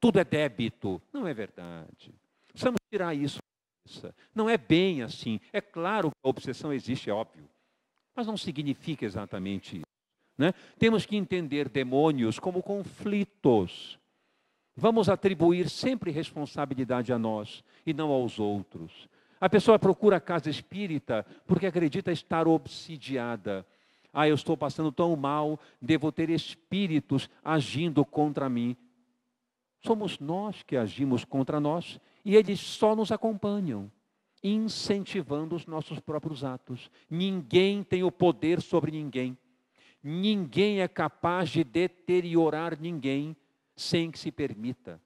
tudo é débito. Não é verdade. Precisamos tirar isso. Não é bem assim. É claro que a obsessão existe, é óbvio. Mas não significa exatamente isso, né? Temos que entender demônios como conflitos. Vamos atribuir sempre responsabilidade a nós e não aos outros. A pessoa procura a casa espírita porque acredita estar obsidiada. Eu estou passando tão mal, devo ter espíritos agindo contra mim. Somos nós que agimos contra nós e eles só nos acompanham, incentivando os nossos próprios atos. Ninguém tem o poder sobre ninguém. Ninguém é capaz de deteriorar ninguém sem que se permita.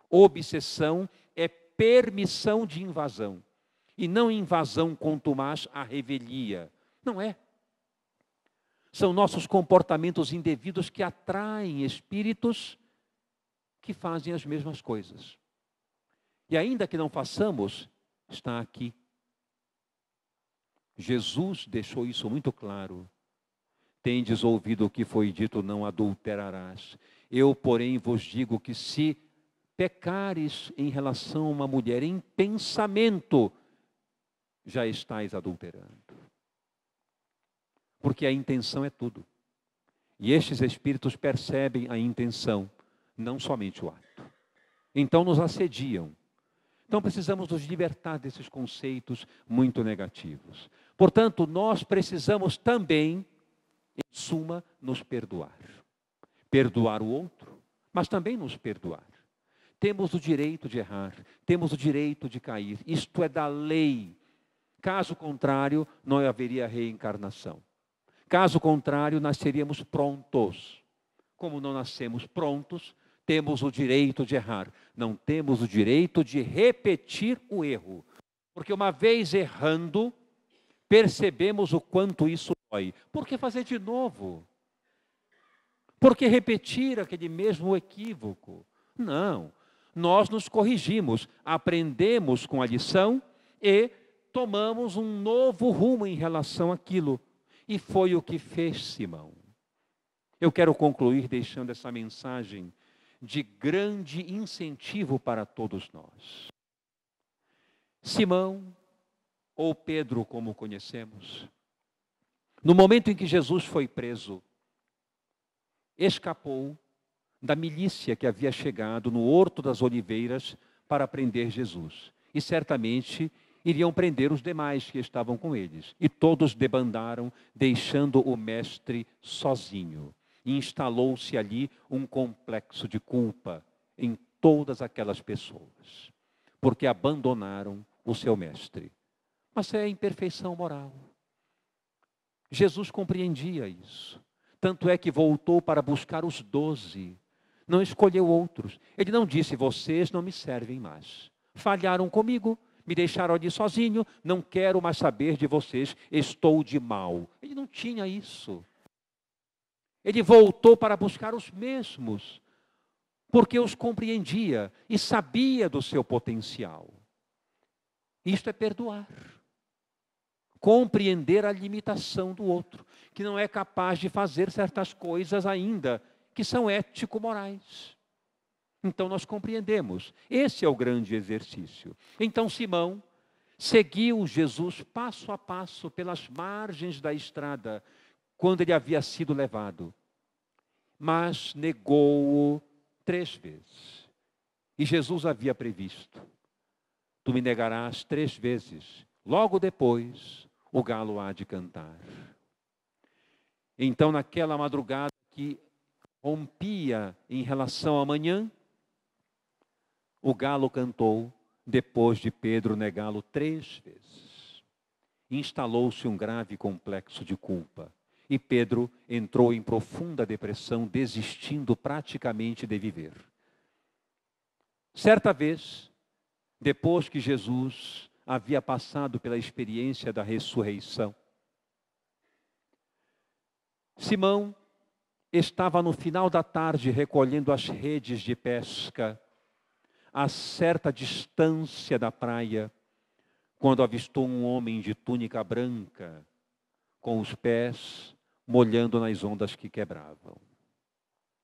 Obsessão é permissão de invasão. E não invasão contumaz à revelia. Não é. São nossos comportamentos indevidos que atraem espíritos que fazem as mesmas coisas. E ainda que não façamos, está aqui. Jesus deixou isso muito claro. Tendes ouvido o que foi dito, não adulterarás. Eu, porém, vos digo que se pecares em relação a uma mulher em pensamento, já estáis adulterando. Porque a intenção é tudo. E estes espíritos percebem a intenção, não somente o ato. Então nos assediam. Então precisamos nos libertar desses conceitos muito negativos. Portanto, nós precisamos também, em suma, nos perdoar. Perdoar o outro, mas também nos perdoar. Temos o direito de errar, temos o direito de cair. Isto é da lei. Caso contrário, não haveria reencarnação. Caso contrário, nasceríamos prontos. Como não nascemos prontos, temos o direito de errar. Não temos o direito de repetir o erro. Porque uma vez errando, percebemos o quanto isso dói. Por que fazer de novo? Por que repetir aquele mesmo equívoco? Não. Nós nos corrigimos, aprendemos com a lição e tomamos um novo rumo em relação àquilo. E foi o que fez Simão. Eu quero concluir deixando essa mensagem de grande incentivo para todos nós. Simão, ou Pedro, como conhecemos, no momento em que Jesus foi preso, escapou da milícia que havia chegado no Horto das Oliveiras para prender Jesus. E certamente iriam prender os demais que estavam com eles. E todos debandaram, deixando o mestre sozinho. E instalou-se ali um complexo de culpa em todas aquelas pessoas, porque abandonaram o seu mestre. Mas é a imperfeição moral. Jesus compreendia isso. Tanto é que voltou para buscar os 12. Não escolheu outros. Ele não disse, vocês não me servem mais. Falharam comigo, me deixaram ali sozinho, não quero mais saber de vocês, estou de mal. Ele não tinha isso. Ele voltou para buscar os mesmos, porque os compreendia e sabia do seu potencial. Isto é perdoar. Compreender a limitação do outro, que não é capaz de fazer certas coisas ainda, que são ético-morais. Então nós compreendemos. Esse é o grande exercício. Então Simão seguiu Jesus passo a passo pelas margens da estrada, quando ele havia sido levado. Mas negou-o 3 vezes. E Jesus havia previsto, tu me negarás 3 vezes. Logo depois, o galo há de cantar. Então, naquela madrugada que rompia em relação à manhã, o galo cantou, depois de Pedro negá-lo 3 vezes. Instalou-se um grave complexo de culpa. E Pedro entrou em profunda depressão, desistindo praticamente de viver. Certa vez, depois que Jesus havia passado pela experiência da ressurreição. Simão estava no final da tarde recolhendo as redes de pesca, a certa distância da praia, quando avistou um homem de túnica branca, com os pés molhando nas ondas que quebravam.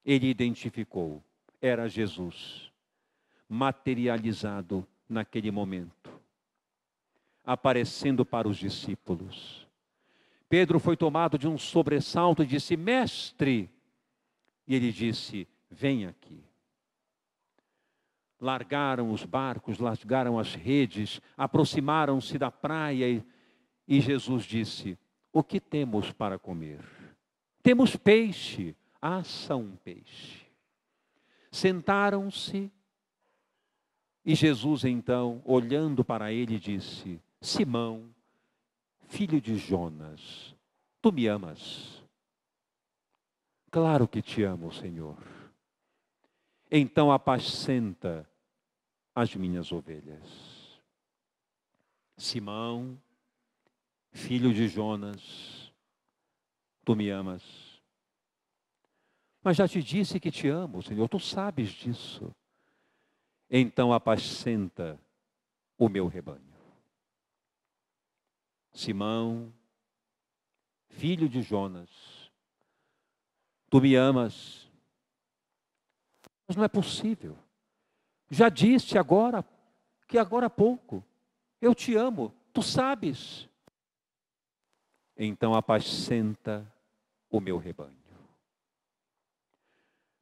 Ele identificou, era Jesus, materializado naquele momento, aparecendo para os discípulos. Pedro foi tomado de um sobressalto e disse: Mestre! E ele disse: vem aqui. Largaram os barcos, largaram as redes, aproximaram-se da praia e Jesus disse: o que temos para comer? Temos peixe, assa um peixe. Sentaram-se e Jesus então, olhando para ele, disse: Simão, filho de Jonas, tu me amas? Claro que te amo, Senhor. Então apacenta as minhas ovelhas. Simão, filho de Jonas, tu me amas? Mas já te disse que te amo, Senhor, tu sabes disso. Então apacenta o meu rebanho. Simão, filho de Jonas, tu me amas? Mas não é possível. Já disse agora, que agora há pouco, eu te amo, tu sabes. Então apacenta o meu rebanho.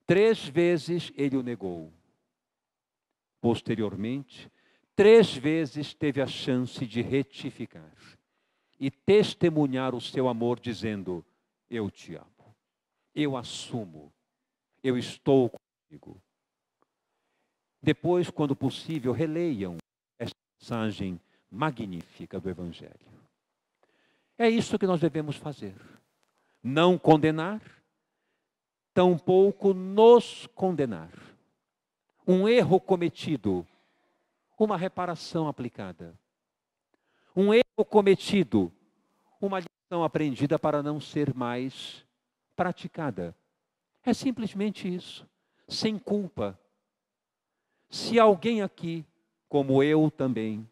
3 vezes ele o negou. Posteriormente, 3 vezes teve a chance de retificar e testemunhar o seu amor, dizendo: eu te amo, eu assumo, eu estou contigo. Depois, quando possível, releiam esta passagem magnífica do Evangelho. É isso que nós devemos fazer. Não condenar, tampouco nos condenar. Um erro cometido, uma reparação aplicada. Um erro cometido, uma lição aprendida para não ser mais praticada. É simplesmente isso, sem culpa. Se alguém aqui, como eu também,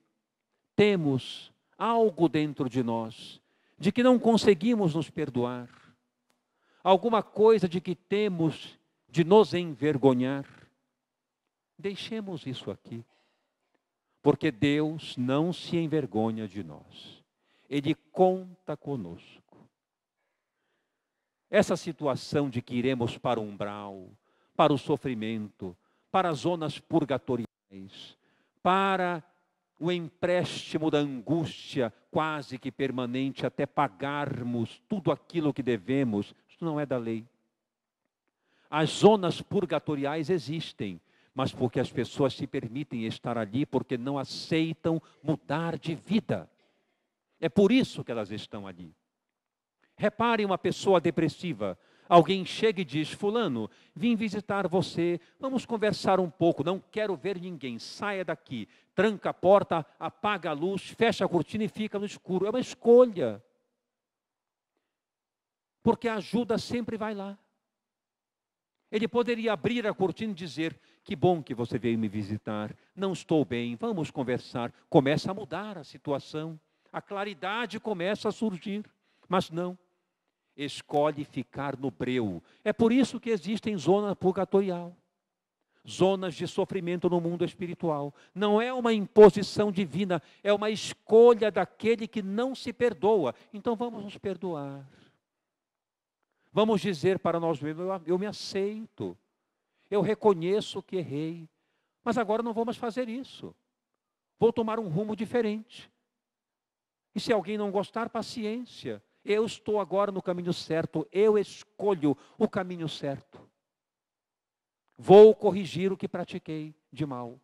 temos algo dentro de nós, de que não conseguimos nos perdoar, alguma coisa de que temos de nos envergonhar, deixemos isso aqui, porque Deus não se envergonha de nós. Ele conta conosco. Essa situação de que iremos para o umbral, para o sofrimento, para as zonas purgatoriais, para o empréstimo da angústia quase que permanente até pagarmos tudo aquilo que devemos, isso não é da lei. As zonas purgatoriais existem, mas porque as pessoas se permitem estar ali, porque não aceitam mudar de vida. É por isso que elas estão ali. Reparem uma pessoa depressiva. Alguém chega e diz: fulano, vim visitar você, vamos conversar um pouco, não quero ver ninguém, saia daqui, tranca a porta, apaga a luz, fecha a cortina e fica no escuro. É uma escolha. Porque a ajuda sempre vai lá. Ele poderia abrir a cortina e dizer: que bom que você veio me visitar, não estou bem, vamos conversar. Começa a mudar a situação, a claridade começa a surgir, mas não. Escolhe ficar no breu. É por isso que existem zonas purgatorial, zonas de sofrimento no mundo espiritual. Não é uma imposição divina, é uma escolha daquele que não se perdoa. Então vamos nos perdoar. Vamos dizer para nós mesmos: eu me aceito, eu reconheço que errei, mas agora não vou mais fazer isso. Vou tomar um rumo diferente. E se alguém não gostar, paciência. Eu estou agora no caminho certo, eu escolho o caminho certo. Vou corrigir o que pratiquei de mal.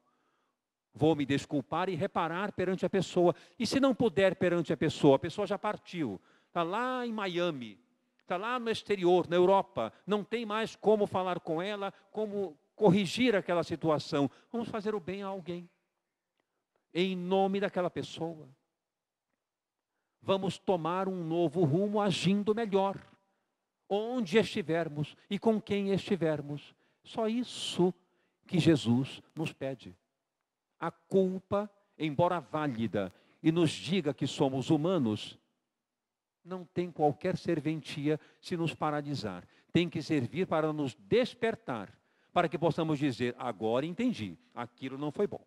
Vou me desculpar e reparar perante a pessoa. E se não puder perante a pessoa já partiu, está lá em Miami, está lá no exterior, na Europa, não tem mais como falar com ela, como corrigir aquela situação. Vamos fazer o bem a alguém. em nome daquela pessoa. Vamos tomar um novo rumo agindo melhor, onde estivermos e com quem estivermos. Só isso que Jesus nos pede. A culpa, embora válida e nos diga que somos humanos, não tem qualquer serventia se nos paralisar. Tem que servir para nos despertar, para que possamos dizer: agora entendi, aquilo não foi bom.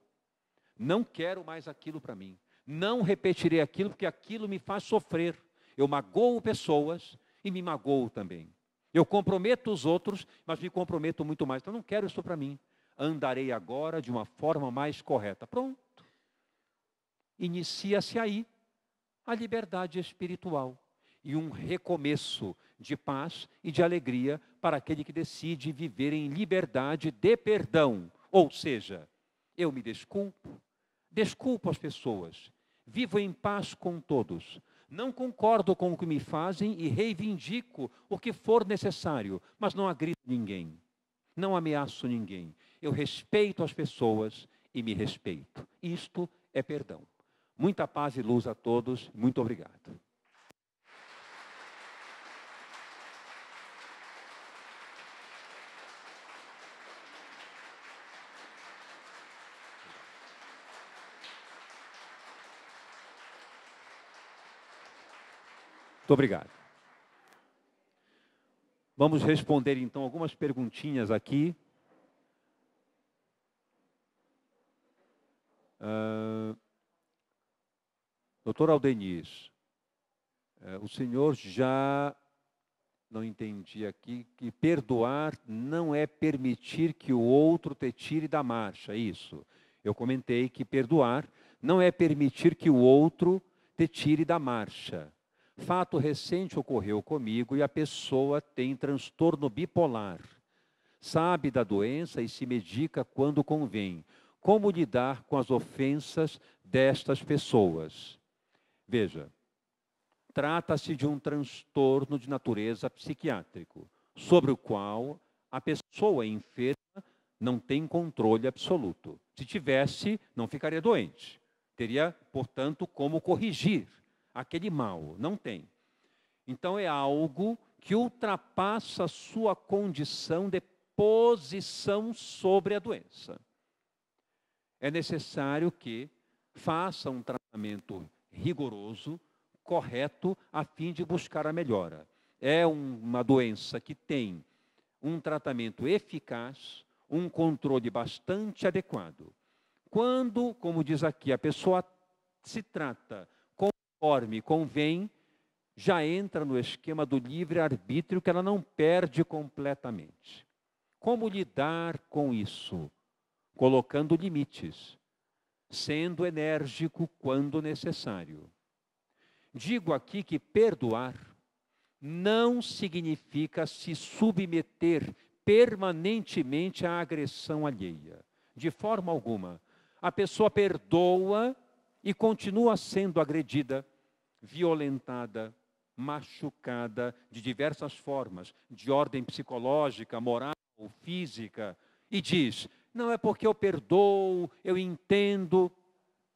Não quero mais aquilo para mim. Não repetirei aquilo, porque aquilo me faz sofrer. Eu magoo pessoas e me magoo também. Eu comprometo os outros, mas me comprometo muito mais. Então, não quero isso para mim. Andarei agora de uma forma mais correta. Pronto. Inicia-se aí a liberdade espiritual e um recomeço de paz e de alegria para aquele que decide viver em liberdade de perdão. Ou seja, eu me desculpo as pessoas, vivo em paz com todos, não concordo com o que me fazem e reivindico o que for necessário, mas não agrito ninguém, não ameaço ninguém. Eu respeito as pessoas e me respeito. Isto é perdão. Muita paz e luz a todos. Muito obrigado. Muito obrigado. Vamos responder então algumas perguntinhas aqui. Doutor Aldeniz, o senhor já não entendi aqui que perdoar não é permitir que o outro te tire da marcha, isso. Eu comentei que perdoar não é permitir que o outro te tire da marcha. Fato recente ocorreu comigo e a pessoa tem transtorno bipolar. Sabe da doença e se medica quando convém. Como lidar com as ofensas destas pessoas? Veja, trata-se de um transtorno de natureza psiquiátrico, sobre o qual a pessoa enferma não tem controle absoluto. Se tivesse, não ficaria doente. Teria, portanto, como corrigir aquele mal. Não tem. Então, é algo que ultrapassa a sua condição de posição sobre a doença. É necessário que faça um tratamento rigoroso, correto, a fim de buscar a melhora. É uma doença que tem um tratamento eficaz, um controle bastante adequado. Quando, como diz aqui, a pessoa se trata conforme convém, já entra no esquema do livre-arbítrio que ela não perde completamente. Como lidar com isso? Colocando limites, sendo enérgico quando necessário. Digo aqui que perdoar não significa se submeter permanentemente à agressão alheia. De forma alguma. A pessoa perdoa e continua sendo agredida, violentada, machucada de diversas formas, de ordem psicológica, moral, física, e diz: não é porque eu perdoo, eu entendo.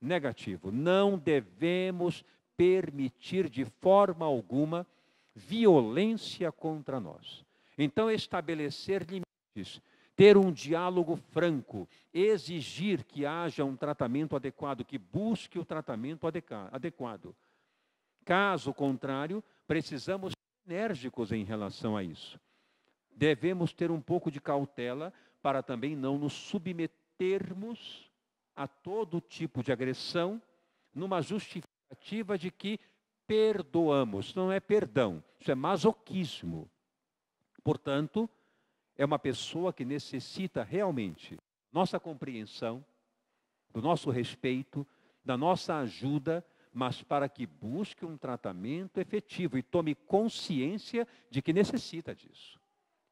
Negativo. Não devemos permitir de forma alguma violência contra nós. Então, estabelecer limites, ter um diálogo franco, exigir que haja um tratamento adequado, que busque o tratamento adequado. Caso contrário, precisamos ser enérgicos em relação a isso. Devemos ter um pouco de cautela para também não nos submetermos a todo tipo de agressão, numa justificativa de que perdoamos. Não é perdão, isso é masoquismo. Portanto, é uma pessoa que necessita realmente nossa compreensão, do nosso respeito, da nossa ajuda, mas para que busque um tratamento efetivo e tome consciência de que necessita disso.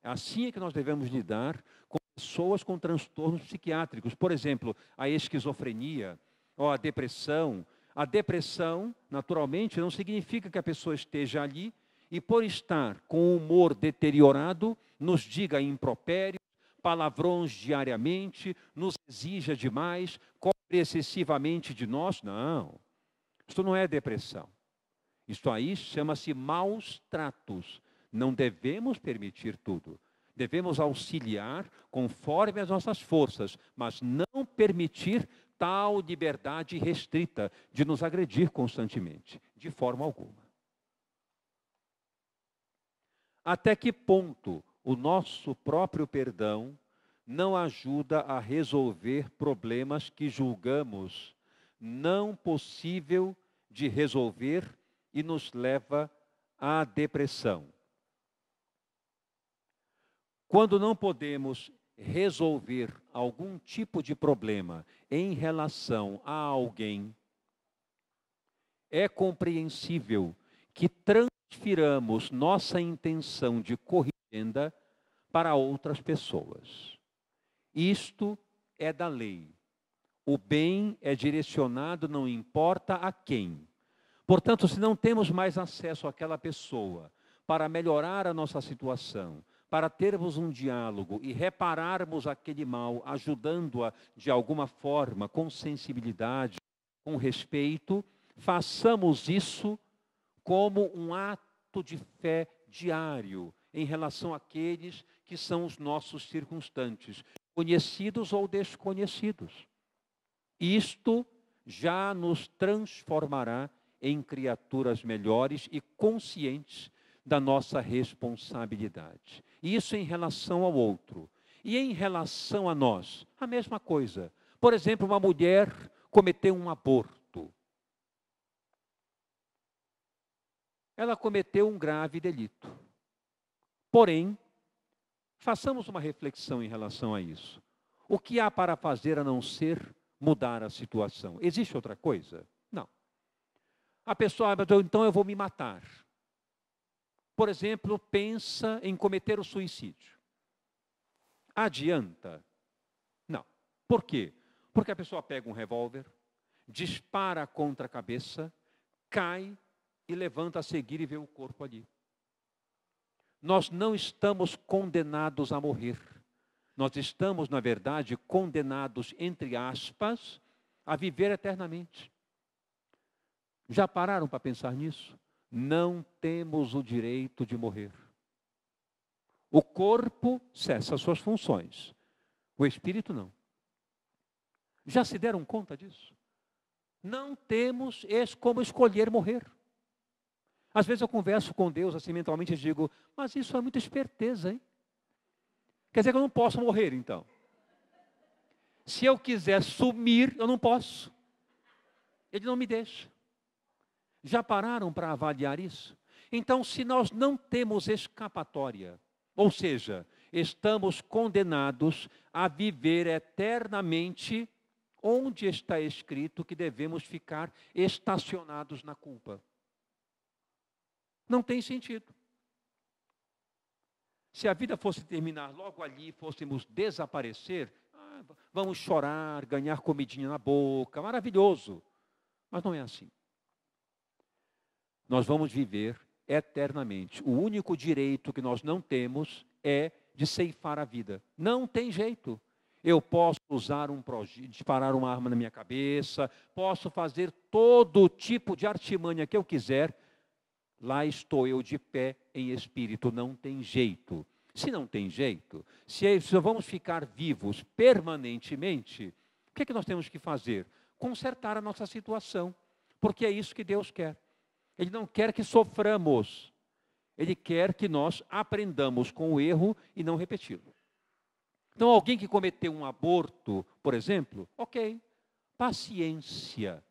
Assim é que nós devemos lidar com pessoas com transtornos psiquiátricos. Por exemplo, a esquizofrenia ou a depressão. A depressão, naturalmente, não significa que a pessoa esteja ali e, por estar com o humor deteriorado, nos diga impropérios, palavrões diariamente, nos exija demais, cobre excessivamente de nós. Não, isto não é depressão. Isto aí chama-se maus tratos. Não devemos permitir tudo. Devemos auxiliar conforme as nossas forças, mas não permitir tal liberdade restrita de nos agredir constantemente, de forma alguma. Até que ponto o nosso próprio perdão não ajuda a resolver problemas que julgamos não possível de resolver e nos leva à depressão? Quando não podemos resolver algum tipo de problema em relação a alguém, é compreensível que transfiramos nossa intenção de corrigenda para outras pessoas. Isto é da lei. O bem é direcionado não importa a quem. Portanto, se não temos mais acesso àquela pessoa para melhorar a nossa situação, para termos um diálogo e repararmos aquele mal, ajudando-a de alguma forma, com sensibilidade, com respeito, façamos isso como um ato de fé diário em relação àqueles que são os nossos circunstantes, conhecidos ou desconhecidos. Isto já nos transformará em criaturas melhores e conscientes da nossa responsabilidade. Isso em relação ao outro. E em relação a nós, a mesma coisa. Por exemplo, uma mulher cometeu um aborto. Ela cometeu um grave delito. Porém, façamos uma reflexão em relação a isso. O que há para fazer a não ser mudar a situação? Existe outra coisa? Não. A pessoa, então eu vou me matar. Por exemplo, pensa em cometer o suicídio. Adianta? Não. Por quê? Porque a pessoa pega um revólver, dispara contra a cabeça, cai e levanta a seguir e vê o corpo ali. Nós não estamos condenados a morrer. Nós estamos, na verdade, condenados, entre aspas, a viver eternamente. Já pararam para pensar nisso? Não temos o direito de morrer. O corpo cessa suas funções, o espírito não. Já se deram conta disso? Não temos como escolher morrer. Às vezes eu converso com Deus assim mentalmente e digo, mas isso é muita esperteza, hein? Quer dizer que eu não posso morrer, então. Se eu quiser sumir, eu não posso. Ele não me deixa. Já pararam para avaliar isso? Então, se nós não temos escapatória, ou seja, estamos condenados a viver eternamente, onde está escrito que devemos ficar estacionados na culpa? Não tem sentido. Se a vida fosse terminar logo ali, fôssemos desaparecer, vamos chorar, ganhar comidinha na boca, maravilhoso. Mas não é assim. Nós vamos viver eternamente. O único direito que nós não temos é de ceifar a vida. Não tem jeito. Eu posso usar disparar uma arma na minha cabeça, posso fazer todo tipo de artimanha que eu quiser. Lá estou eu de pé em espírito, não tem jeito. Se não tem jeito, se vamos ficar vivos permanentemente, o que é que nós temos que fazer? Consertar a nossa situação, porque é isso que Deus quer. Ele não quer que soframos, Ele quer que nós aprendamos com o erro e não repeti-lo. Então, alguém que cometeu um aborto, por exemplo, ok, paciência.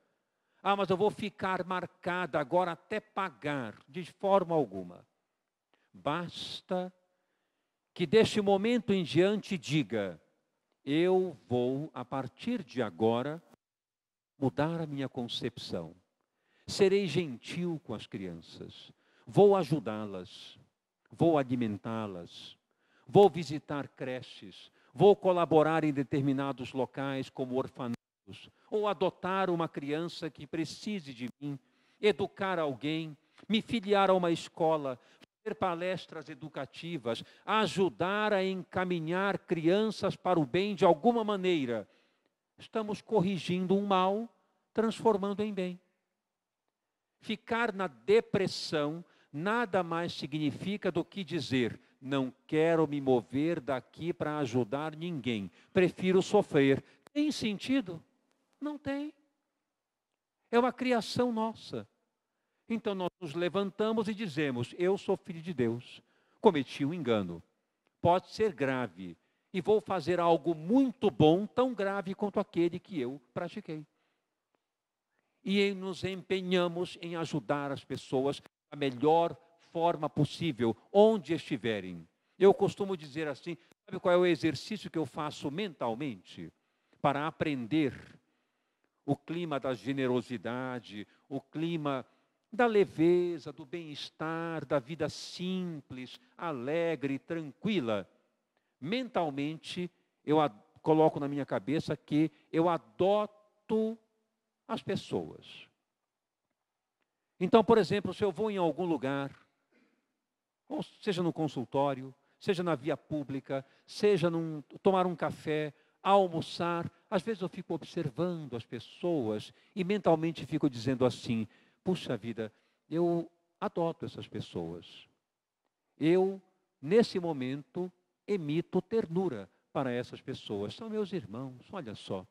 Mas eu vou ficar marcada agora até pagar, de forma alguma. Basta que deste momento em diante diga, eu vou, a partir de agora, mudar a minha concepção. Serei gentil com as crianças, vou ajudá-las, vou alimentá-las, vou visitar creches, vou colaborar em determinados locais como orfanatos, ou adotar uma criança que precise de mim, educar alguém, me filiar a uma escola, fazer palestras educativas, ajudar a encaminhar crianças para o bem de alguma maneira, estamos corrigindo um mal, transformando em bem. Ficar na depressão nada mais significa do que dizer: não quero me mover daqui para ajudar ninguém, prefiro sofrer. Tem sentido? Não tem. É uma criação nossa. Então nós nos levantamos e dizemos: eu sou filho de Deus, cometi um engano, pode ser grave, e vou fazer algo muito bom, tão grave quanto aquele que eu pratiquei. E nos empenhamos em ajudar as pessoas da melhor forma possível, onde estiverem. Eu costumo dizer assim, sabe qual é o exercício que eu faço mentalmente? Para aprender o clima da generosidade, o clima da leveza, do bem-estar, da vida simples, alegre, tranquila. Mentalmente, eu coloco na minha cabeça que eu adoto as pessoas. Então, por exemplo, se eu vou em algum lugar, ou seja no consultório, seja na via pública, seja tomar um café, almoçar, às vezes eu fico observando as pessoas e mentalmente fico dizendo assim: puxa vida, eu adoto essas pessoas. Eu, nesse momento, emito ternura para essas pessoas. São meus irmãos, olha só.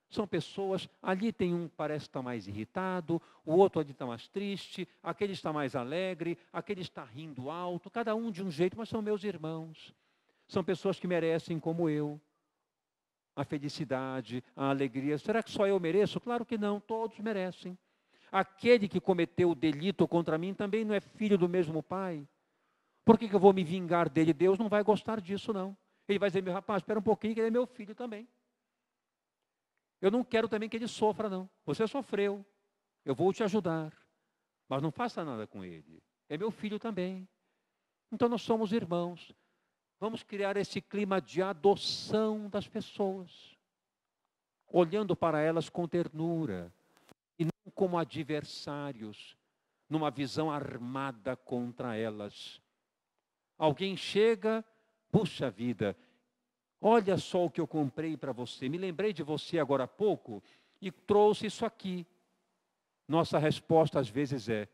São pessoas, ali tem um que parece estar mais irritado, o outro ali está mais triste, aquele está mais alegre, aquele está rindo alto, cada um de um jeito, mas são meus irmãos. São pessoas que merecem, como eu, a felicidade, a alegria. Será que só eu mereço? Claro que não, todos merecem. Aquele que cometeu o delito contra mim também não é filho do mesmo pai. Por que eu vou me vingar dele? Deus não vai gostar disso, não. Ele vai dizer: meu rapaz, espera um pouquinho, que ele é meu filho também. Eu não quero também que ele sofra, não. Você sofreu, eu vou te ajudar, mas não faça nada com ele. É meu filho também. Então nós somos irmãos. Vamos criar esse clima de adoção das pessoas, olhando para elas com ternura, e não como adversários, numa visão armada contra elas. Alguém chega, puxa vida, olha só o que eu comprei para você. Me lembrei de você agora há pouco e trouxe isso aqui. Nossa resposta às vezes é: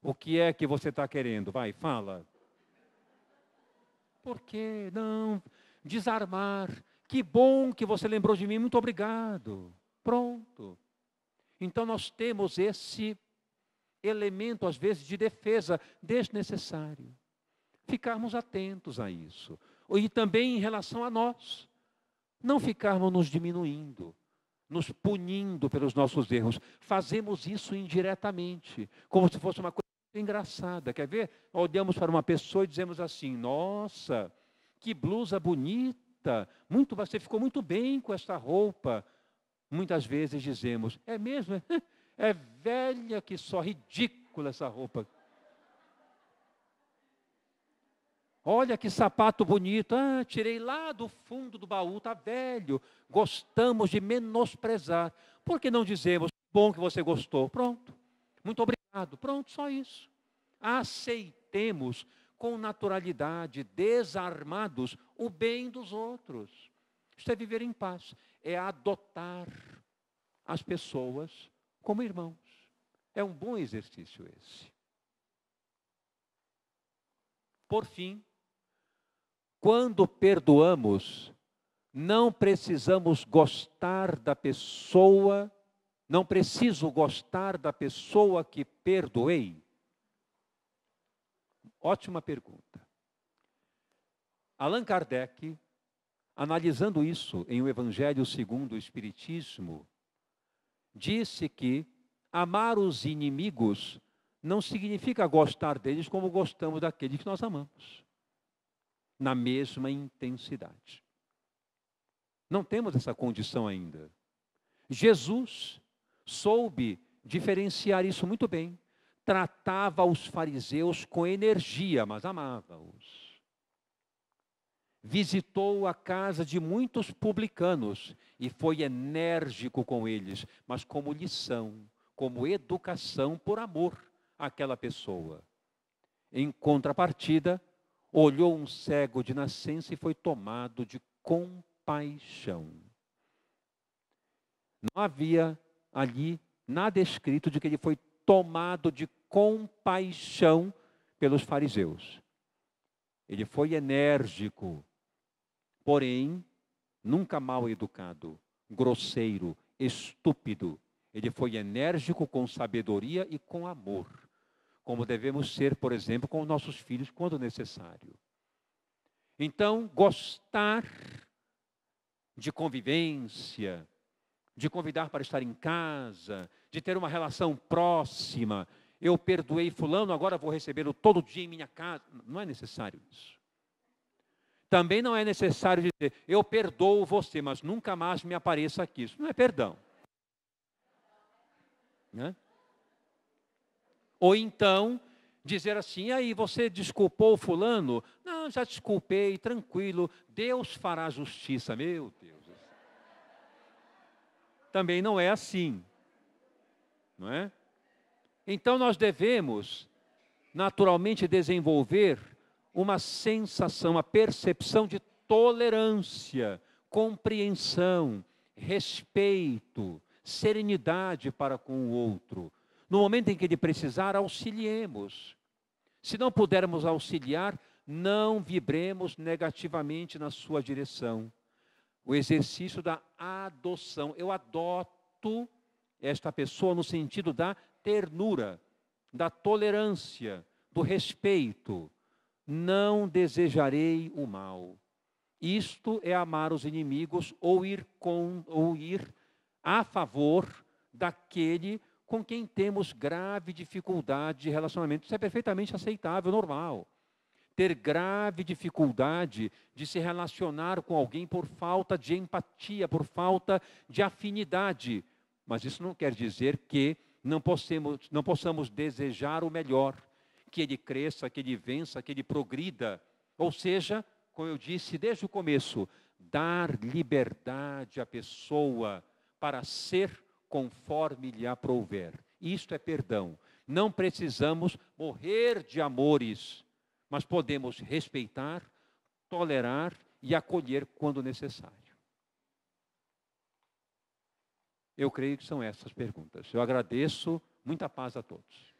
o que é que você está querendo? Vai, fala. Por quê? Não, desarmar. Que bom que você lembrou de mim, muito obrigado. Pronto. Então nós temos esse elemento, às vezes, de defesa desnecessário. Ficarmos atentos a isso. E também em relação a nós, não ficarmos nos diminuindo, nos punindo pelos nossos erros. Fazemos isso indiretamente, como se fosse uma coisa engraçada. Quer ver? Olhamos para uma pessoa e dizemos assim: nossa, que blusa bonita, você ficou muito bem com esta roupa. Muitas vezes dizemos: é mesmo? É velha que só, ridícula essa roupa. Olha que sapato bonito, tirei lá do fundo do baú, está velho. Gostamos de menosprezar. Por que não dizemos: bom que você gostou? Pronto, muito obrigado, pronto, só isso. Aceitemos com naturalidade, desarmados, o bem dos outros. Isso é viver em paz, é adotar as pessoas como irmãos. É um bom exercício esse. Por fim, quando perdoamos, não precisamos gostar da pessoa, não preciso gostar da pessoa que perdoei? Ótima pergunta. Allan Kardec, analisando isso em O Evangelho segundo o Espiritismo, disse que amar os inimigos não significa gostar deles como gostamos daqueles que nós amamos, na mesma intensidade. Não temos essa condição ainda. Jesus soube diferenciar isso muito bem. Tratava os fariseus com energia, mas amava-os. Visitou a casa de muitos publicanos e foi enérgico com eles, mas como lição, como educação por amor àquela pessoa. Em contrapartida, olhou um cego de nascença e foi tomado de compaixão. Não havia ali nada escrito de que ele foi tomado de compaixão pelos fariseus. Ele foi enérgico, porém, nunca mal educado, grosseiro, estúpido. Ele foi enérgico com sabedoria e com amor, como devemos ser, por exemplo, com os nossos filhos quando necessário. Então, gostar de convivência, de convidar para estar em casa, de ter uma relação próxima. Eu perdoei fulano, agora vou recebê-lo todo dia em minha casa. Não é necessário isso. Também não é necessário dizer, eu perdoo você, mas nunca mais me apareça aqui. Isso não é perdão. Né? Ou então, dizer assim, e aí, você desculpou fulano? Não, já desculpei, tranquilo, Deus fará justiça. Meu Deus. Também não é assim. Não é? Então, nós devemos, naturalmente, desenvolver uma sensação, uma percepção de tolerância, compreensão, respeito, serenidade para com o outro. No momento em que ele precisar, auxiliemos. Se não pudermos auxiliar, não vibremos negativamente na sua direção. O exercício da adoção. Eu adoto esta pessoa no sentido da ternura, da tolerância, do respeito. Não desejarei o mal. Isto é amar os inimigos ou ir a favor daquele com quem temos grave dificuldade de relacionamento. Isso é perfeitamente aceitável, normal. Ter grave dificuldade de se relacionar com alguém por falta de empatia, por falta de afinidade. Mas isso não quer dizer que não possamos desejar o melhor, que ele cresça, que ele vença, que ele progrida. Ou seja, como eu disse desde o começo, dar liberdade à pessoa para ser conforme lhe aprouver. Isto é perdão. Não precisamos morrer de amores, mas podemos respeitar, tolerar e acolher quando necessário. Eu creio que são essas perguntas. Eu agradeço, muita paz a todos.